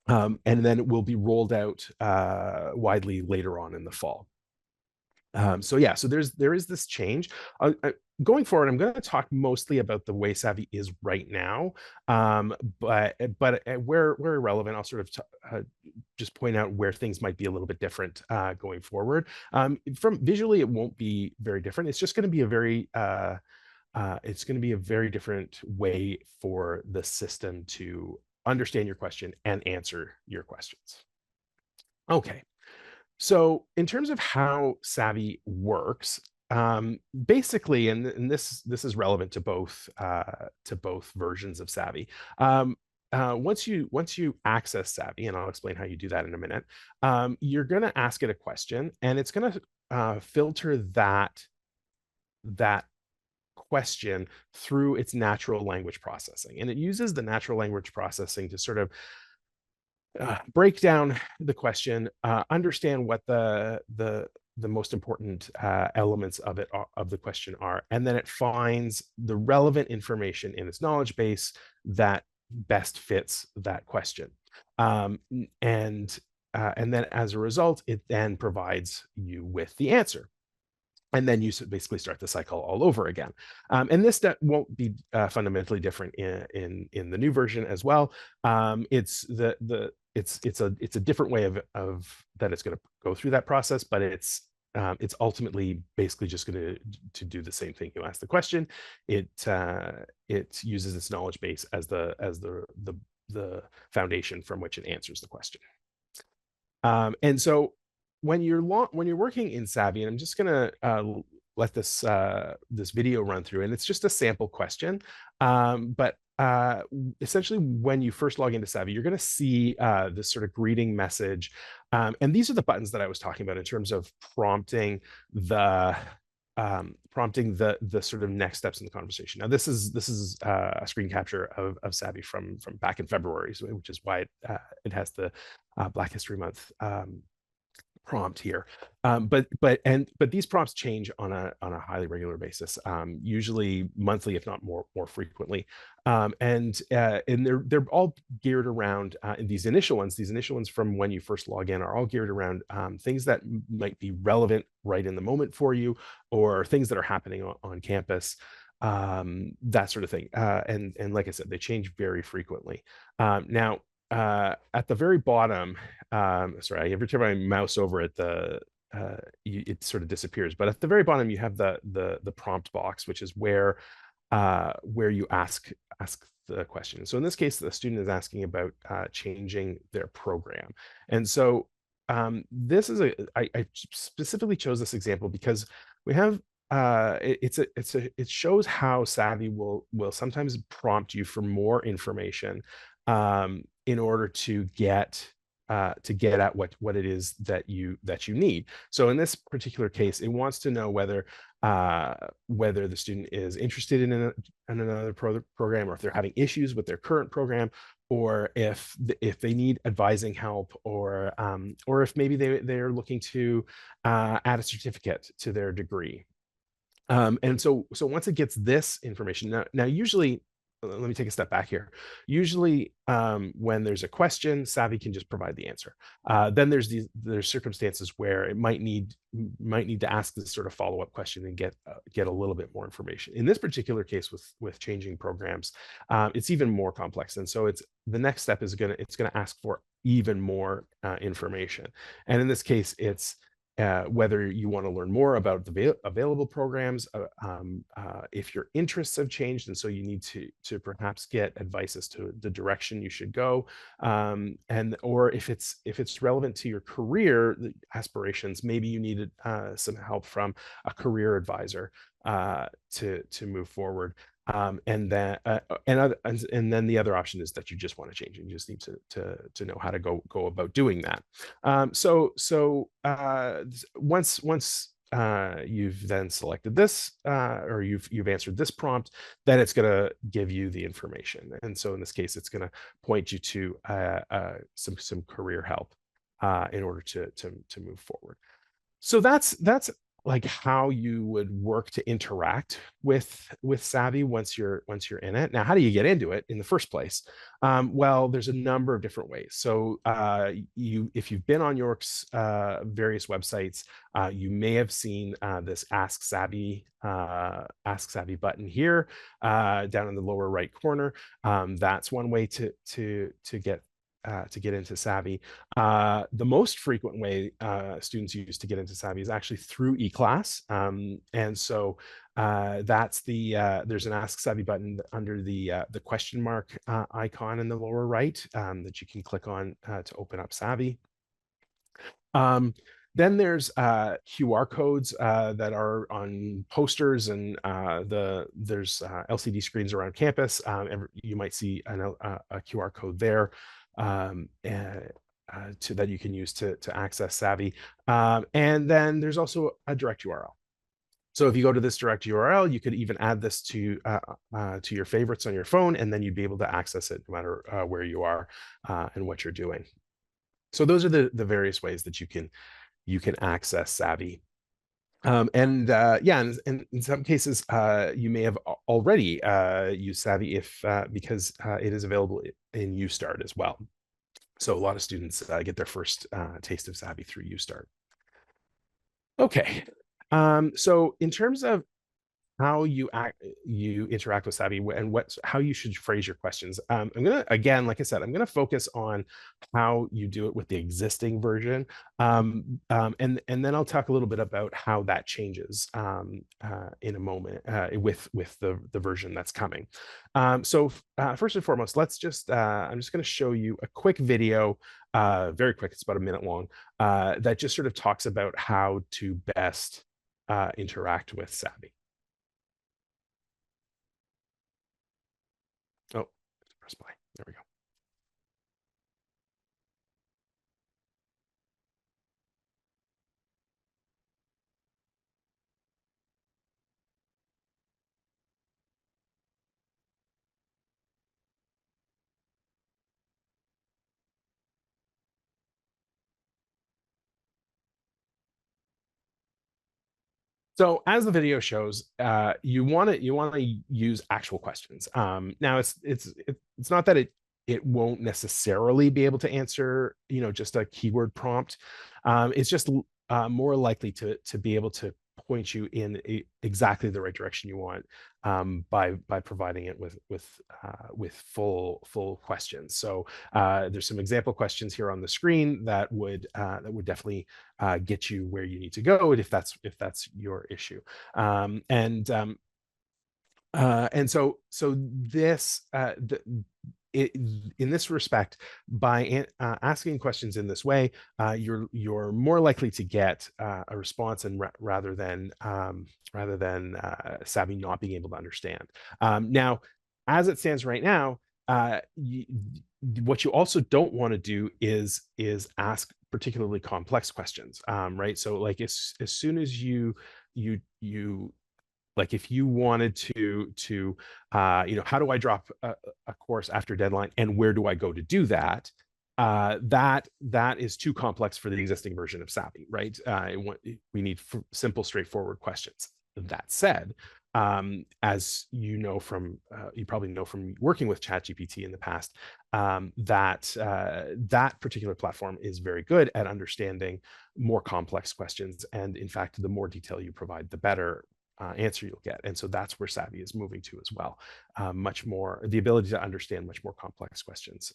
And then it will be rolled out widely later on in the fall. So yeah, so there is this change. Going forward, I'm going to talk mostly about the way Savvy is right now, but where relevant, I'll sort of just point out where things might be a little bit different going forward. From visually, it won't be very different. It's just going to be a very different way for the system to understand your question and answer your questions. Okay. So in terms of how Savvy works, basically, and this is relevant to both versions of Savvy. Once you access Savvy, and I'll explain how you do that in a minute, you're going to ask it a question, and it's going to filter that question through its natural language processing, and it uses the natural language processing to sort of break down the question, understand what the most important elements of the question are, and then it finds the relevant information in its knowledge base that best fits that question. And then as a result, it then provides you with the answer. And then you basically start the cycle all over again. And this won't be fundamentally different in the new version as well. It's a different way of that it's going to go through that process, but it's ultimately basically just going to do the same thing. You ask the question, it uses its knowledge base as the foundation from which it answers the question. And so when you're working in Savvy, and I'm just going to let this video run through, and it's just a sample question, but essentially when you first log into Savvy, you're going to see this sort of greeting message, and these are the buttons that I was talking about in terms of prompting the sort of next steps in the conversation. Now this is a screen capture of Savvy from back in February, which is why it has the Black History Month prompt here, but these prompts change on a highly regular basis, usually monthly, if not more frequently, and they're all geared around these initial ones from when you first log in are all geared around things that might be relevant right in the moment for you, or things that are happening on campus, that sort of thing, and like I said, they change very frequently. Now at the very bottom, sorry, every time I mouse over it, it sort of disappears. But at the very bottom, you have the prompt box, which is where you ask the question. So in this case, the student is asking about changing their program, and so this is I specifically chose this example because we have it shows how Savvy will sometimes prompt you for more information in order to get at what it is that you need. So in this particular case, it wants to know whether the student is interested in another program, or if they're having issues with their current program, or if they need advising help, or if maybe they're looking to add a certificate to their degree. And so once it gets this information, now usually, let me take a step back here. Usually, when there's a question, Savvy can just provide the answer. Then there's circumstances where it might need to ask this sort of follow-up question and get a little bit more information. In this particular case, with changing programs, it's even more complex. And so the next step is it's gonna ask for even more information. And in this case, it's whether you want to learn more about the available programs, if your interests have changed, and so you need to perhaps get advice as to the direction you should go, or if it's relevant to your career aspirations, maybe you needed some help from a career advisor to move forward. And then the other option is that you just want to change, and you just need to know how to go about doing that. Once you've then selected this, or you've answered this prompt, then it's going to give you the information. And so in this case, it's going to point you to some career help in order to move forward. So that's like how you would work to interact with Savvy once you're in it. Now, how do you get into it in the first place? Well, there's a number of different ways. So if you've been on York's various websites, you may have seen this Ask Savvy button here down in the lower right corner. That's one way to get into Savvy. The most frequent way students use to get into Savvy is actually through eClass. And so that's there's an Ask Savvy button under the question mark icon in the lower right that you can click on to open up Savvy. Then there's QR codes that are on posters, and there's LCD screens around campus. You might see a QR code there that you can use to access Savvy. And then there's also a direct URL. So if you go to this direct URL, you could even add this to your favorites on your phone, and then you'd be able to access it no matter where you are and what you're doing. So those are the various ways that you can access Savvy. And in some cases, you may have already used Savvy because it is available in UStart as well. So a lot of students get their first taste of Savvy through UStart. Okay, so in terms of how you interact with Savvy and how you should phrase your questions. I'm gonna, again, like I said, I'm gonna focus on how you do it with the existing version, and then I'll talk a little bit about how that changes in a moment with the version that's coming. So first and foremost, let's just I'm just going to show you a quick video, very quick. It's about a minute long, that just sort of talks about how to best interact with Savvy. Oh, press play. There we go. So as the video shows, you want to use actual questions. Now it's not that it won't necessarily be able to answer, just a keyword prompt. It's just more likely to be able to point you in exactly the right direction you want by providing it with full questions. So there's some example questions here on the screen that would definitely get you where you need to go if that's your issue. And so this in this respect, by asking questions in this way, you're more likely to get a response, and rather than Savvy not being able to understand. Now, as it stands right now, what you also don't want to do is ask particularly complex questions, right? So, like as soon as you like if you wanted to how do I drop a course after deadline, and where do I go to do that? That is too complex for the existing version of Savvy, right? We need simple, straightforward questions. That said, as you probably know from working with ChatGPT in the past, that particular platform is very good at understanding more complex questions. And in fact, the more detail you provide, the better. answer you'll get. And so that's where Savvy is moving to as well. Much more the ability to understand much more complex questions.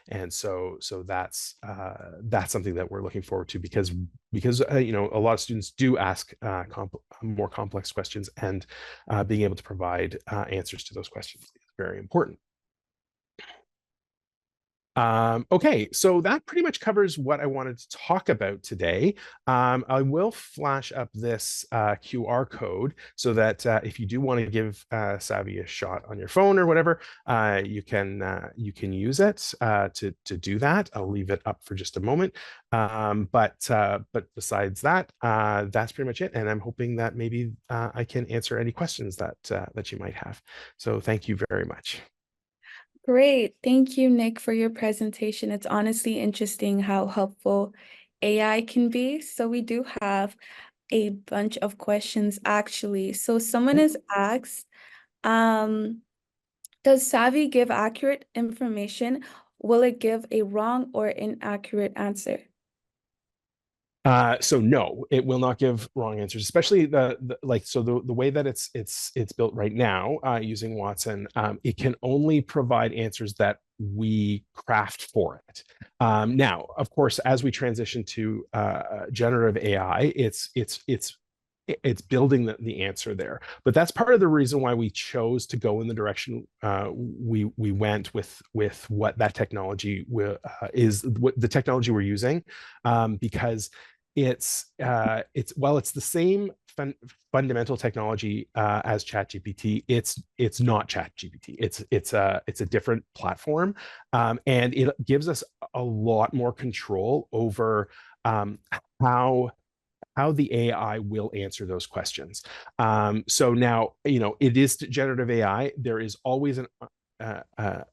And so that's something that we're looking forward to, because you know, a lot of students do ask more complex questions, and being able to provide answers to those questions is very important. Okay, so that pretty much covers what I wanted to talk about today. I will flash up this QR code so that if you do want to give Savvy a shot on your phone or whatever, you can use it to do that. I'll leave it up for just a moment. But besides that, that's pretty much it. And I'm hoping that maybe I can answer any questions that you might have. So thank you very much. Great. Thank you, Nick, for your presentation. It's honestly interesting how helpful AI can be. So we do have a bunch of questions actually. So someone has asked, does Savvy give accurate information? Will it give a wrong or inaccurate answer? So no, it will not give wrong answers, especially the way that it's built right now using Watson. It can only provide answers that we craft for it. Now, of course, as we transition to generative AI, it's building the answer there. But that's part of the reason why we chose to go in the direction we went with what that technology is, what the technology we're using, because it's the same fundamental technology as ChatGPT. It's not ChatGPT. It's a different platform, and it gives us a lot more control over how the AI will answer those questions. So now, you know, it is generative AI. There is always an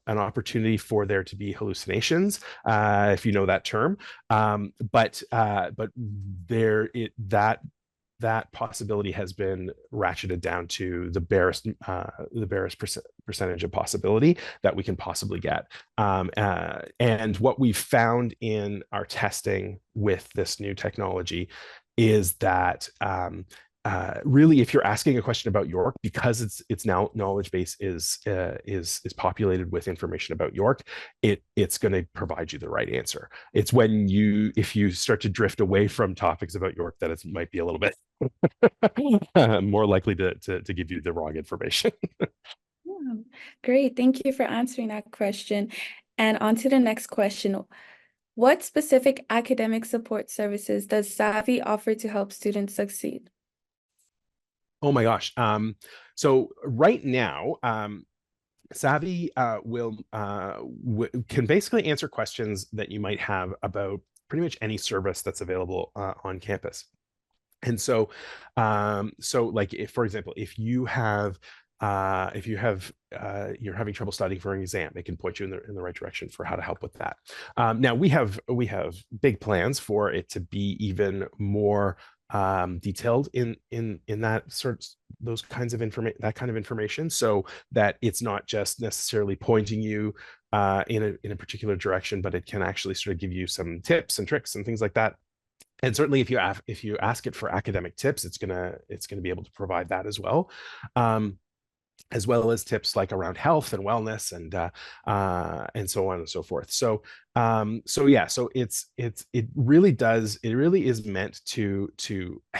opportunity for there to be hallucinations, if you know that term. But that possibility has been ratcheted down to the barest percentage of possibility that we can possibly get. And what we've found in our testing with this new technology is that really, if you're asking a question about York, because its now knowledge base is populated with information about York, it's going to provide you the right answer. It's when if you start to drift away from topics about York, that it might be a little bit more likely to give you the wrong information. Yeah, great. Thank you for answering that question. And on to the next question. What specific academic support services does Savvy offer to help students succeed? Oh my gosh. So right now, Savvy can basically answer questions that you might have about pretty much any service that's available on campus. And so, like, if, for example, if you're having trouble studying for an exam, it can point you in the right direction for how to help with that. Now we have big plans for it to be even more detailed in that those kinds of information, so that it's not just necessarily pointing you in a particular direction, but it can actually sort of give you some tips and tricks and things like that. And certainly, if you ask it for academic tips, it's gonna be able to provide that as well. As well as tips like around health and wellness and so on and so forth. So yeah, so it really is meant to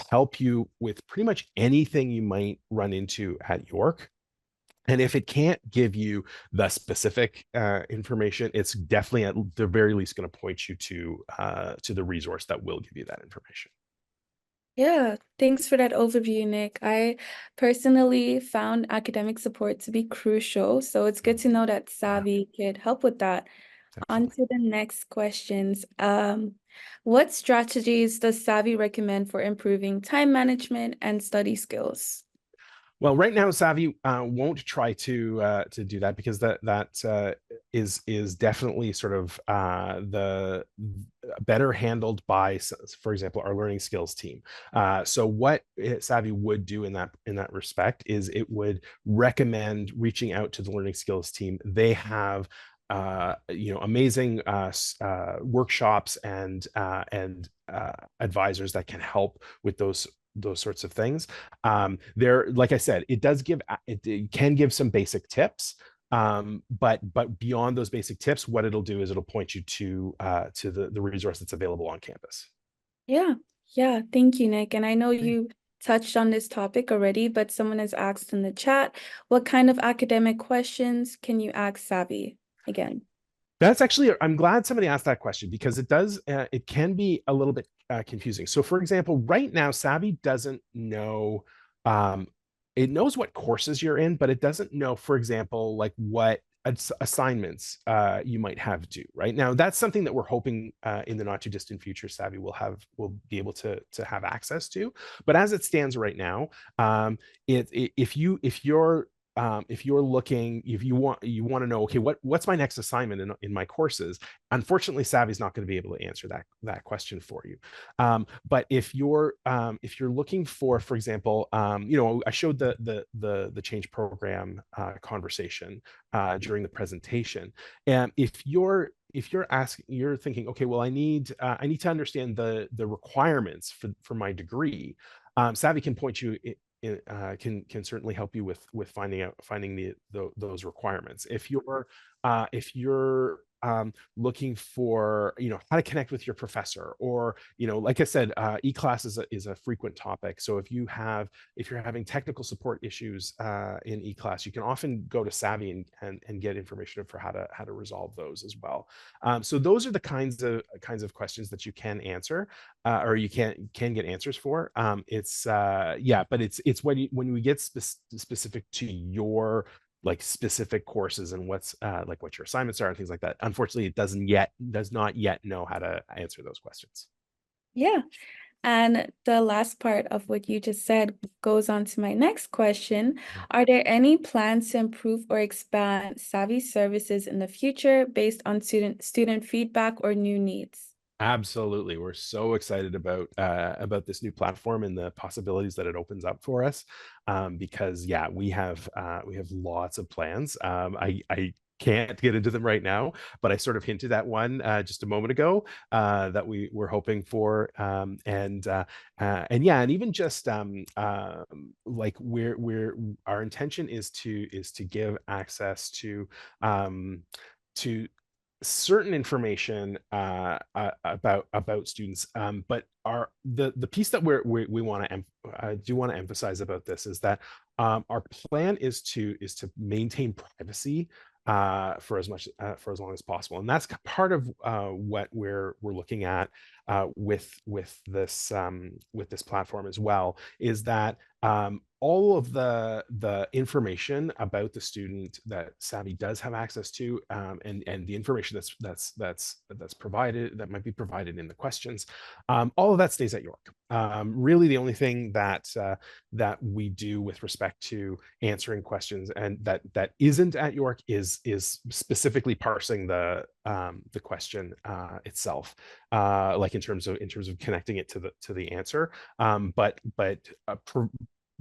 help you with pretty much anything you might run into at York. And if it can't give you the specific information, it's definitely at the very least going to point you to the resource that will give you that information. Yeah, thanks for that overview, Nick. I personally found academic support to be crucial, so it's good to know that Savvy could help with that. On to the next questions. What strategies does Savvy recommend for improving time management and study skills? Well, right now, Savvy won't try to do that, because that is definitely sort of the better handled by, for example, our learning skills team. So what Savvy would do in that respect is it would recommend reaching out to the learning skills team. They have amazing workshops and advisors that can help with those those sorts of things. There, like I said, it can give some basic tips. But beyond those basic tips, what it'll do is it'll point you to the resource that's available on campus. Yeah, yeah, thank you, Nick. And I know you touched on this topic already, but someone has asked in the chat, what kind of academic questions can you ask Savvy again? That's actually, I'm glad somebody asked that question, because it can be a little bit confusing. So for example, right now, Savvy doesn't know, it knows what courses you're in, but it doesn't know, for example, like what assignments you might have due. Right now, that's something that we're hoping in the not too distant future, Savvy will be able to have access to. But as it stands right now, if you're looking, if you want to know, okay, what's my next assignment in my courses, unfortunately, Savvy's not going to be able to answer that question for you. But if you're looking for example, I showed the change program conversation during the presentation, and if you're thinking, okay, well, I need to understand the requirements for my degree, Savvy can point you can certainly help you with finding those requirements. If you're looking for how to connect with your professor, or like I said, eClass is a frequent topic. So if you're having technical support issues in eClass, you can often go to Savvy and get information for how to resolve those as well. So those are the kinds of questions that you can answer, or you can get answers for. But it's when we get specific to your like specific courses and what your assignments are and things like that. Unfortunately, it does not yet know how to answer those questions. Yeah. And the last part of what you just said goes on to my next question. Are there any plans to improve or expand Savvy services in the future based on student feedback or new needs? Absolutely. We're so excited about this new platform and the possibilities that it opens up for us. Because we have lots of plans. I can't get into them right now, but I sort of hinted at one just a moment ago that we're hoping for. And even just like our intention is to give access to certain information about students, but the piece that we want to emphasize about this is that our plan is to maintain privacy for as long as possible, and that's part of what we're looking at with this platform as well, is that all of the information about the student that Savvy does have access to, and the information that's provided, that might be provided in the questions, all of that stays at York. Really, the only thing that we do with respect to answering questions and that isn't at York is specifically parsing the question itself, like in terms of connecting it to the answer.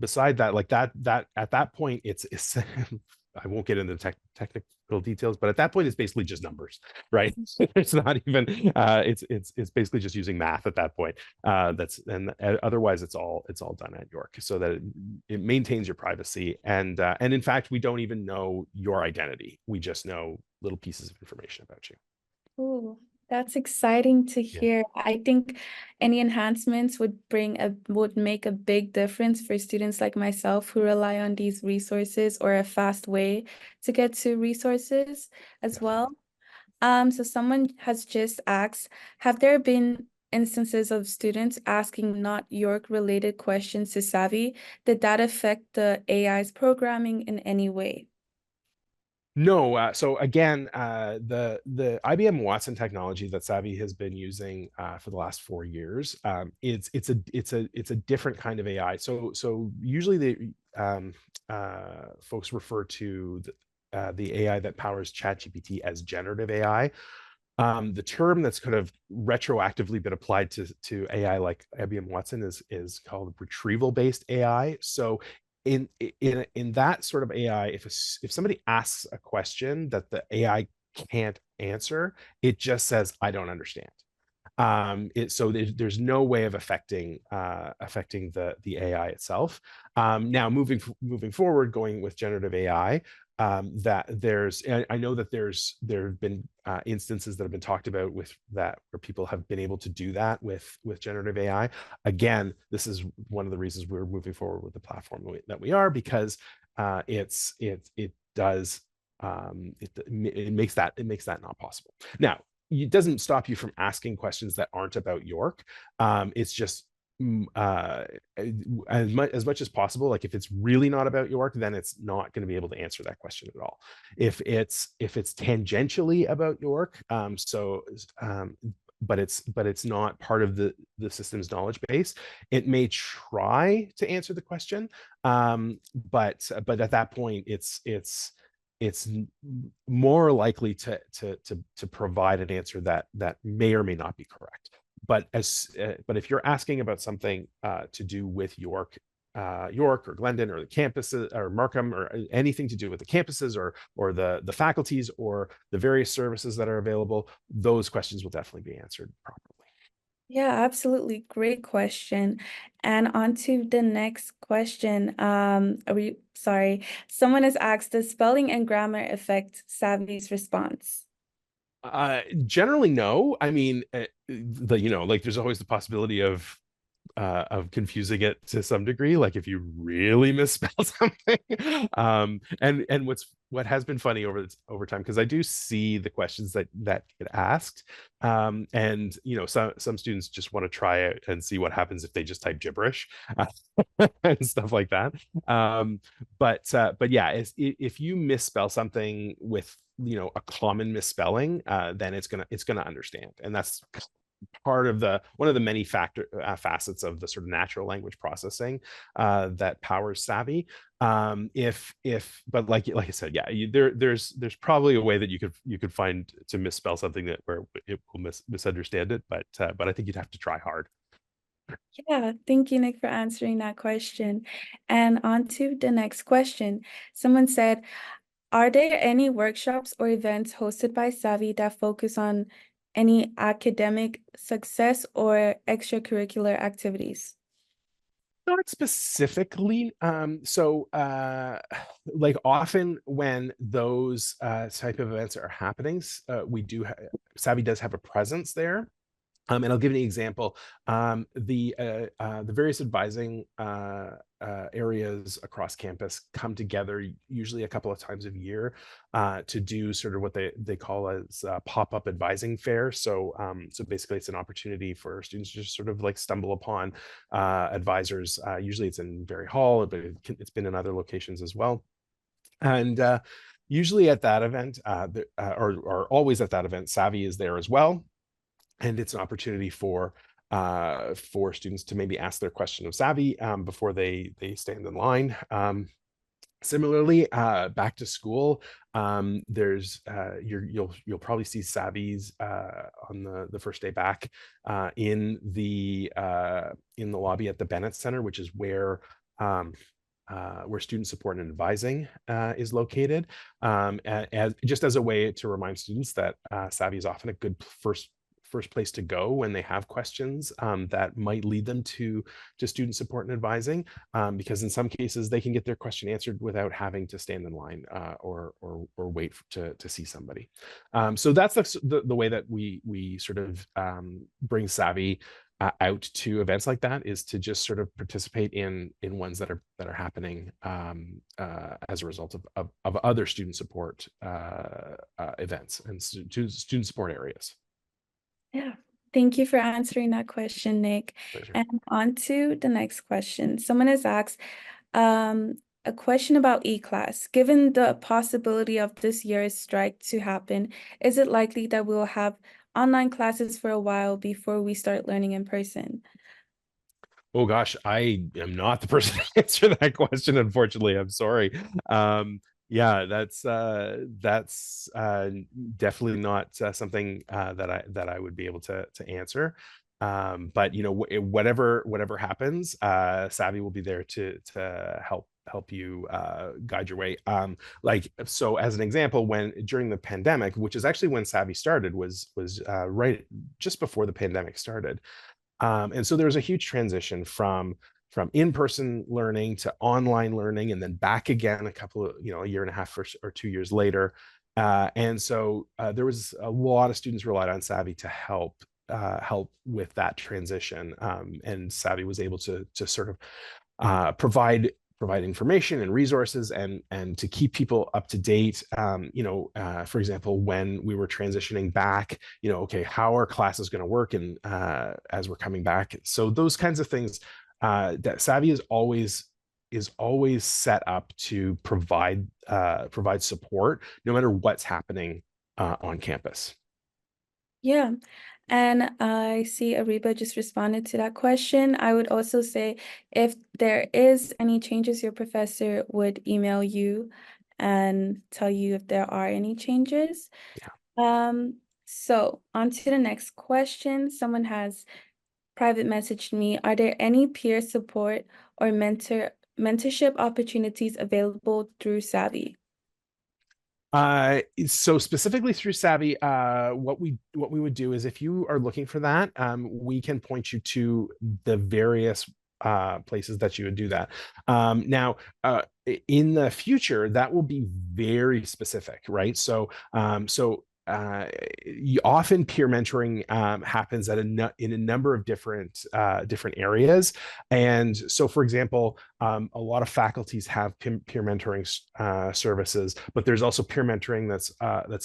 Beside that, like that at that point, it's I won't get into the technical details, but at that point, it's basically just numbers, right? It's not even it's basically just using math at that point. Otherwise it's all done at York, so that it maintains your privacy, and in fact, we don't even know your identity. We just know little pieces of information about you. Ooh, that's exciting to hear. I think any enhancements would make a big difference for students like myself who rely on these resources, or a fast way to get to resources as well. So someone has just asked, have there been instances of students asking not York related questions to Savvy? Did that affect the AI's programming in any way? No, so again, the IBM Watson technology that Savvy has been using for the last 4 years, it's a different kind of AI. So usually the folks refer to the AI that powers ChatGPT as generative AI. The term that's kind of retroactively been applied to AI like IBM Watson is called retrieval-based AI. So in that sort of AI, if somebody asks a question that the AI can't answer, it just says, I don't understand. So there's no way of affecting the AI itself. Now moving forward, going with generative AI, that I know that there have been instances that have been talked about with that where people have been able to do that with generative AI. Again, this is one of the reasons we're moving forward with the platform that we are, because it makes that not possible. Now, it doesn't stop you from asking questions that aren't about York. It's just as much as possible, like if it's really not about York, then it's not going to be able to answer that question at all. If it's tangentially about York, but it's not part of the system's knowledge base, it may try to answer the question, but at that point it's more likely to provide an answer that may or may not be correct. But if you're asking about something to do with York or Glendon or the campuses or Markham or anything to do with the campuses or the faculties or the various services that are available, those questions will definitely be answered properly. Yeah, absolutely. Great question. And on to the next question. Someone has asked, does spelling and grammar affect Savy's response? Generally, no. I mean, there's always the possibility of confusing it to some degree, like if you really misspell something. And what has been funny over time, because I do see the questions that get asked, and some students just want to try it and see what happens if they just type gibberish and stuff like that. But yeah, if you misspell something with a common misspelling, then it's gonna understand, and that's part of one of the many facets of the sort of natural language processing that powers Savvy. But like I said, yeah, there's probably a way that you could find to misspell something where it will misunderstand it, but I think you'd have to try hard. Yeah, thank you, Nick, for answering that question. And on to the next question. Someone said, are there any workshops or events hosted by Savvy that focus on any academic success or extracurricular activities? Not specifically. Like often when those type of events are happening, Savvy does have a presence there. And I'll give you an example. The various advising areas across campus come together usually a couple of times a year to do sort of what they call as pop-up advising fair. So basically it's an opportunity for students to just sort of like stumble upon advisors. Usually it's in Berry Hall, but it's been in other locations as well. And usually at that event, or always at that event, Savvy is there as well. And it's an opportunity for students to maybe ask their question of Savvy before they stand in line. Similarly, back to school, you'll probably see Savvy's on the first day back in the lobby at the Bennett Center, which is where student support and advising is located, just as a way to remind students that Savvy is often a good first place to go when they have questions that might lead them to student support and advising, because in some cases they can get their question answered without having to stand in line or wait to see somebody. So that's the way that we sort of bring Savvy out to events like that, is to just sort of participate in ones that are happening as a result of other student support events and student support areas. Yeah, thank you for answering that question, Nick. Pleasure. And on to the next question. Someone has asked a question about eClass. Given the possibility of this year's strike to happen, is it likely that we'll have online classes for a while before we start learning in person? Oh gosh, I am not the person to answer that question, unfortunately. I'm sorry. Yeah, that's definitely not something that I would be able to answer. But whatever happens, Savvy will be there to help guide your way. Like, so as an example, when during the pandemic, which is actually when Savvy started, was right just before the pandemic started. And so there was a huge transition from in-person learning to online learning, and then back again a year and a half or 2 years later. And so there was a lot of students relied on Savvy to help with that transition. And Savvy was able to sort of provide information and resources and to keep people up to date. For example, when we were transitioning back, okay, how are classes going to work and as we're coming back. So those kinds of things, that Savvy is always set up to provide support no matter what's happening on campus. Yeah. And I see Ariba just responded to that question. I would also say if there is any changes, your professor would email you and tell you if there are any changes. Yeah. So on to the next question. Someone has private messaged me. Are there any peer support or mentorship opportunities available through Savvy? So specifically through Savvy, what we would do is, if you are looking for that, we can point you to the various places that you would do that. Now, in the future, that will be very specific, right? So, often peer mentoring happens in a number of different areas. And so, for example, a lot of faculties have peer mentoring services, but there's also peer mentoring that's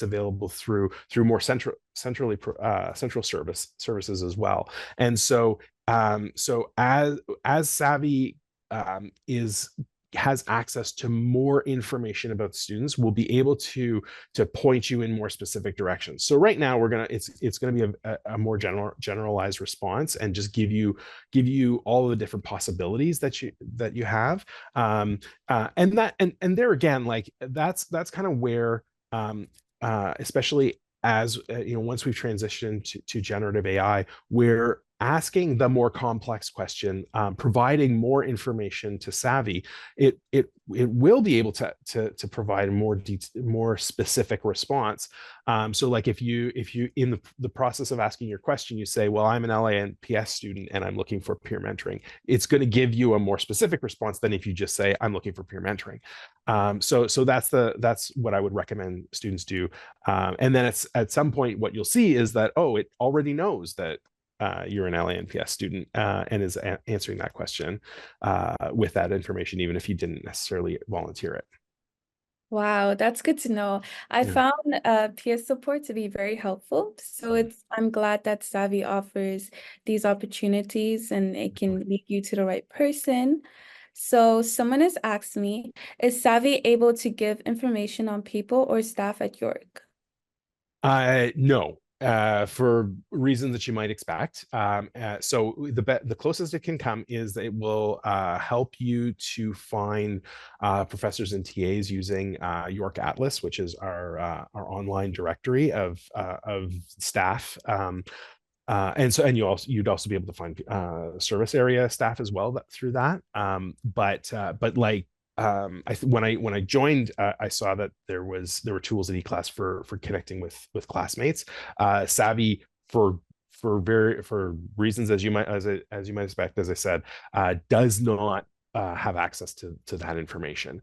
available through more central services as well. And so as Savvy has access to more information about students, we'll be able to point you in more specific directions. So right now it's gonna be a more generalized response and just give you all the different possibilities that you have. And there again, like that's kind of where especially as once we've transitioned to generative AI, we're asking the more complex question, providing more information to Savvy. It will be able to provide a more specific response. So like if you in the process of asking your question, you say, well, I'm an LANPS student and I'm looking for peer mentoring, it's going to give you a more specific response than if you just say, I'm looking for peer mentoring. So that's what I would recommend students do. And then at some point, what you'll see is that, oh, it already knows that you're an LANPS student and is answering that question with that information, even if you didn't necessarily volunteer it. Wow, that's good to know. I Yeah. found peer support to be very helpful. So I'm glad that Savvy offers these opportunities and it can lead you to the right person. So someone has asked me, is Savvy able to give information on people or staff at York? No, for reasons that you might expect. So the closest it can come is that it will help you to find professors and TAs using York Atlas, which is our online directory of staff. And you'd also be able to find service area staff as well through that. But like when I joined, I saw that there were tools in eClass for connecting with classmates. Savvy for reasons as you might expect, as I said, does not have access to that information,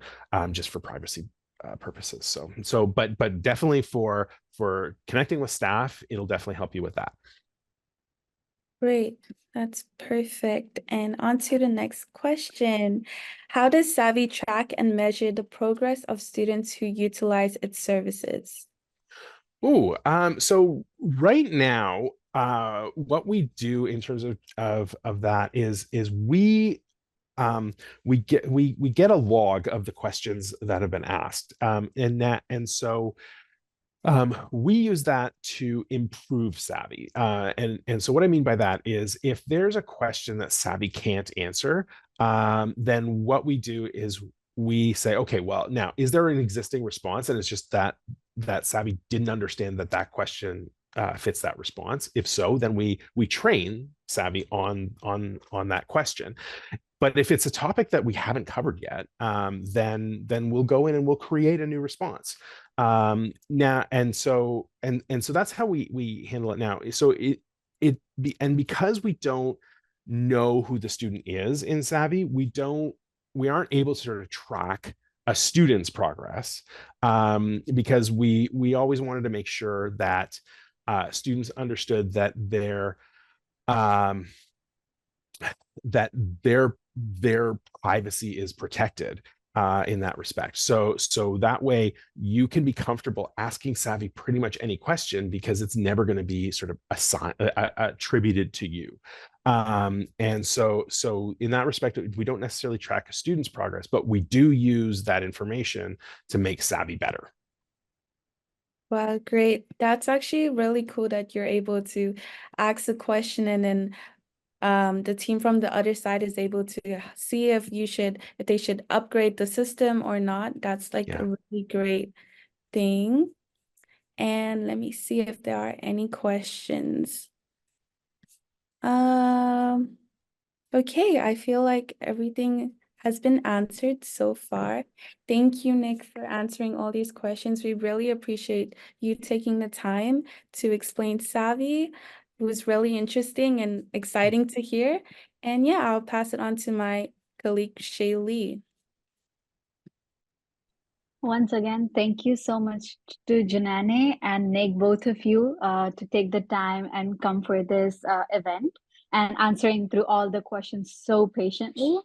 just for privacy purposes. But definitely for connecting with staff, it'll definitely help you with that. Great, that's perfect. And on to the next question. How does Savvy track and measure the progress of students who utilize its services? So right now, what we do in terms of that is we get a log of the questions that have been asked, and so we use that to improve Savvy. And so what I mean by that is, if there's a question that Savvy can't answer, then what we do is we say, okay, well, now, is there an existing response? And it's just that Savvy didn't understand that question fits that response. If so, then we train Savvy on that question. But if it's a topic that we haven't covered yet, then we'll go in and we'll create a new response. Now, and so that's how we handle it now. So and because we don't know who the student is in Savvy, we aren't able to sort of track a student's progress, because we always wanted to make sure that students understood that um, their privacy is protected in that respect. So that way you can be comfortable asking Savvy pretty much any question, because it's never going to be sort of attributed to you. And so in that respect, we don't necessarily track a student's progress, but we do use that information to make Savvy better. Wow, great. That's actually really cool that you're able to ask a question and then the team from the other side is able to see if they should upgrade the system or not. That's like a really great thing. And let me see if there are any questions. Okay, I feel like everything has been answered so far. Thank you, Nick, for answering all these questions. We really appreciate you taking the time to explain Savvy. It was really interesting and exciting to hear. And yeah, I'll pass it on to my colleague, Shaylee. Once again, thank you so much to Janane and Nick, both of you, to take the time and come for this event and answering through all the questions so patiently.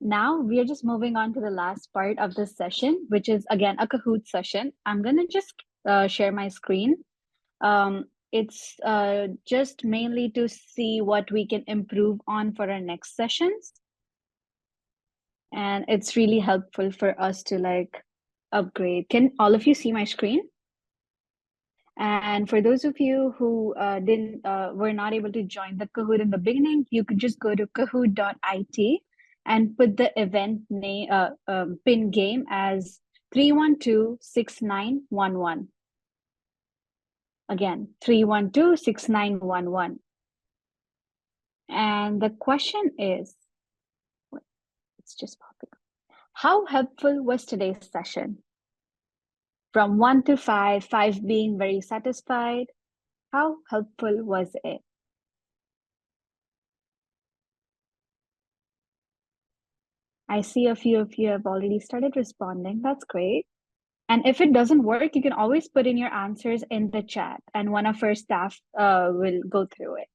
Now we are just moving on to the last part of this session, which is again a Kahoot session. I'm gonna just share my screen. It's just mainly to see what we can improve on for our next sessions. And it's really helpful for us to like upgrade. Can all of you see my screen? And for those of you who were not able to join the Kahoot in the beginning, you could just go to kahoot.it and put the event name pin game as 3126911. Again, 3126911. And the question is, it's just popping up. How helpful was today's session? From 1 to 5, 5 being very satisfied, how helpful was it? I see a few of you have already started responding. That's great. And if it doesn't work, you can always put in your answers in the chat and one of our staff will go through it.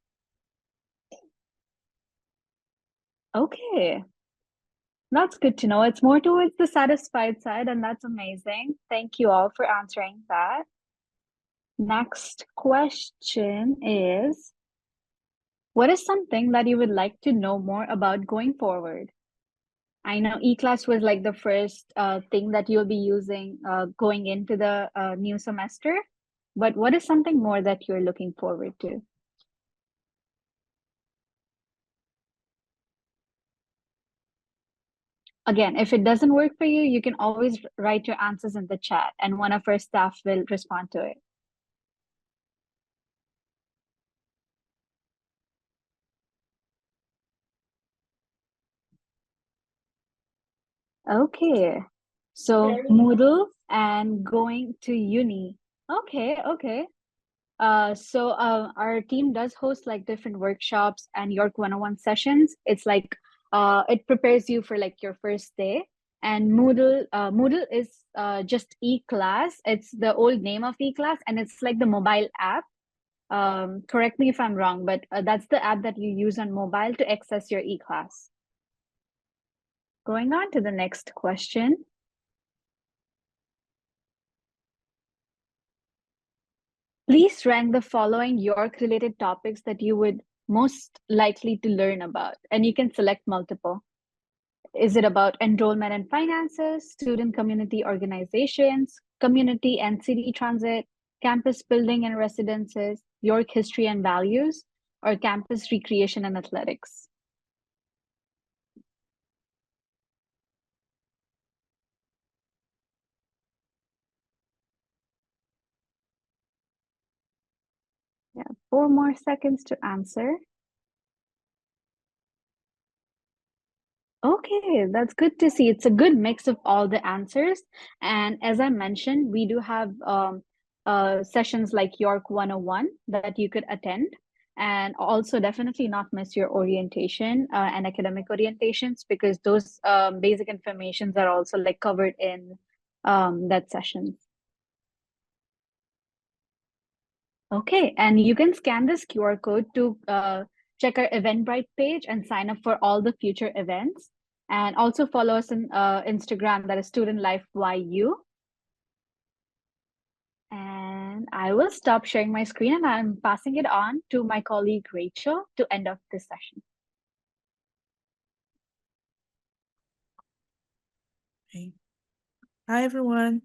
Okay. That's good to know. It's more towards the satisfied side, and that's amazing. Thank you all for answering that. Next question is, what is something that you would like to know more about going forward? I know eClass was like the first thing that you'll be using going into the new semester, but what is something more that you're looking forward to? Again, if it doesn't work for you, you can always write your answers in the chat and one of our staff will respond to it. Okay, so Moodle and going to uni. Okay. So our team does host like different workshops and York 101 sessions. It's like it prepares you for like your first day. And Moodle is just eClass. It's the old name of eClass, and it's like the mobile app. Correct me if I'm wrong, but that's the app that you use on mobile to access your eClass. Going on to the next question. Please rank the following York-related topics that you would most likely to learn about, and you can select multiple. Is it about enrollment and finances, student community organizations, community and city transit, campus building and residences, York history and values, or campus recreation and athletics? Yeah, 4 more seconds to answer. Okay, that's good to see. It's a good mix of all the answers. And as I mentioned, we do have sessions like York 101 that you could attend. And also definitely not miss your orientation and academic orientations, because those basic informations are also like covered in that session. Okay, and you can scan this QR code to check our Eventbrite page and sign up for all the future events. And also follow us on Instagram, that is Student Life YU. And I will stop sharing my screen and I'm passing it on to my colleague Rachel to end off this session. Okay. Hi, everyone.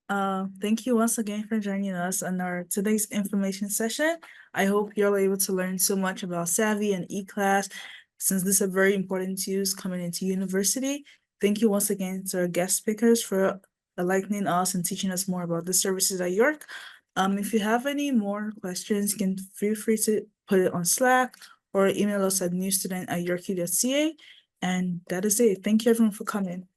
Thank you once again for joining us on our today's information session. I hope you're able to learn so much about Savvy and eClass, since this is very important to use coming into university. Thank you once again to our guest speakers for enlightening us and teaching us more about the services at York. If you have any more questions, you can feel free to put it on Slack or email us at newstudent@yorku.ca. And that is it. Thank you everyone for coming.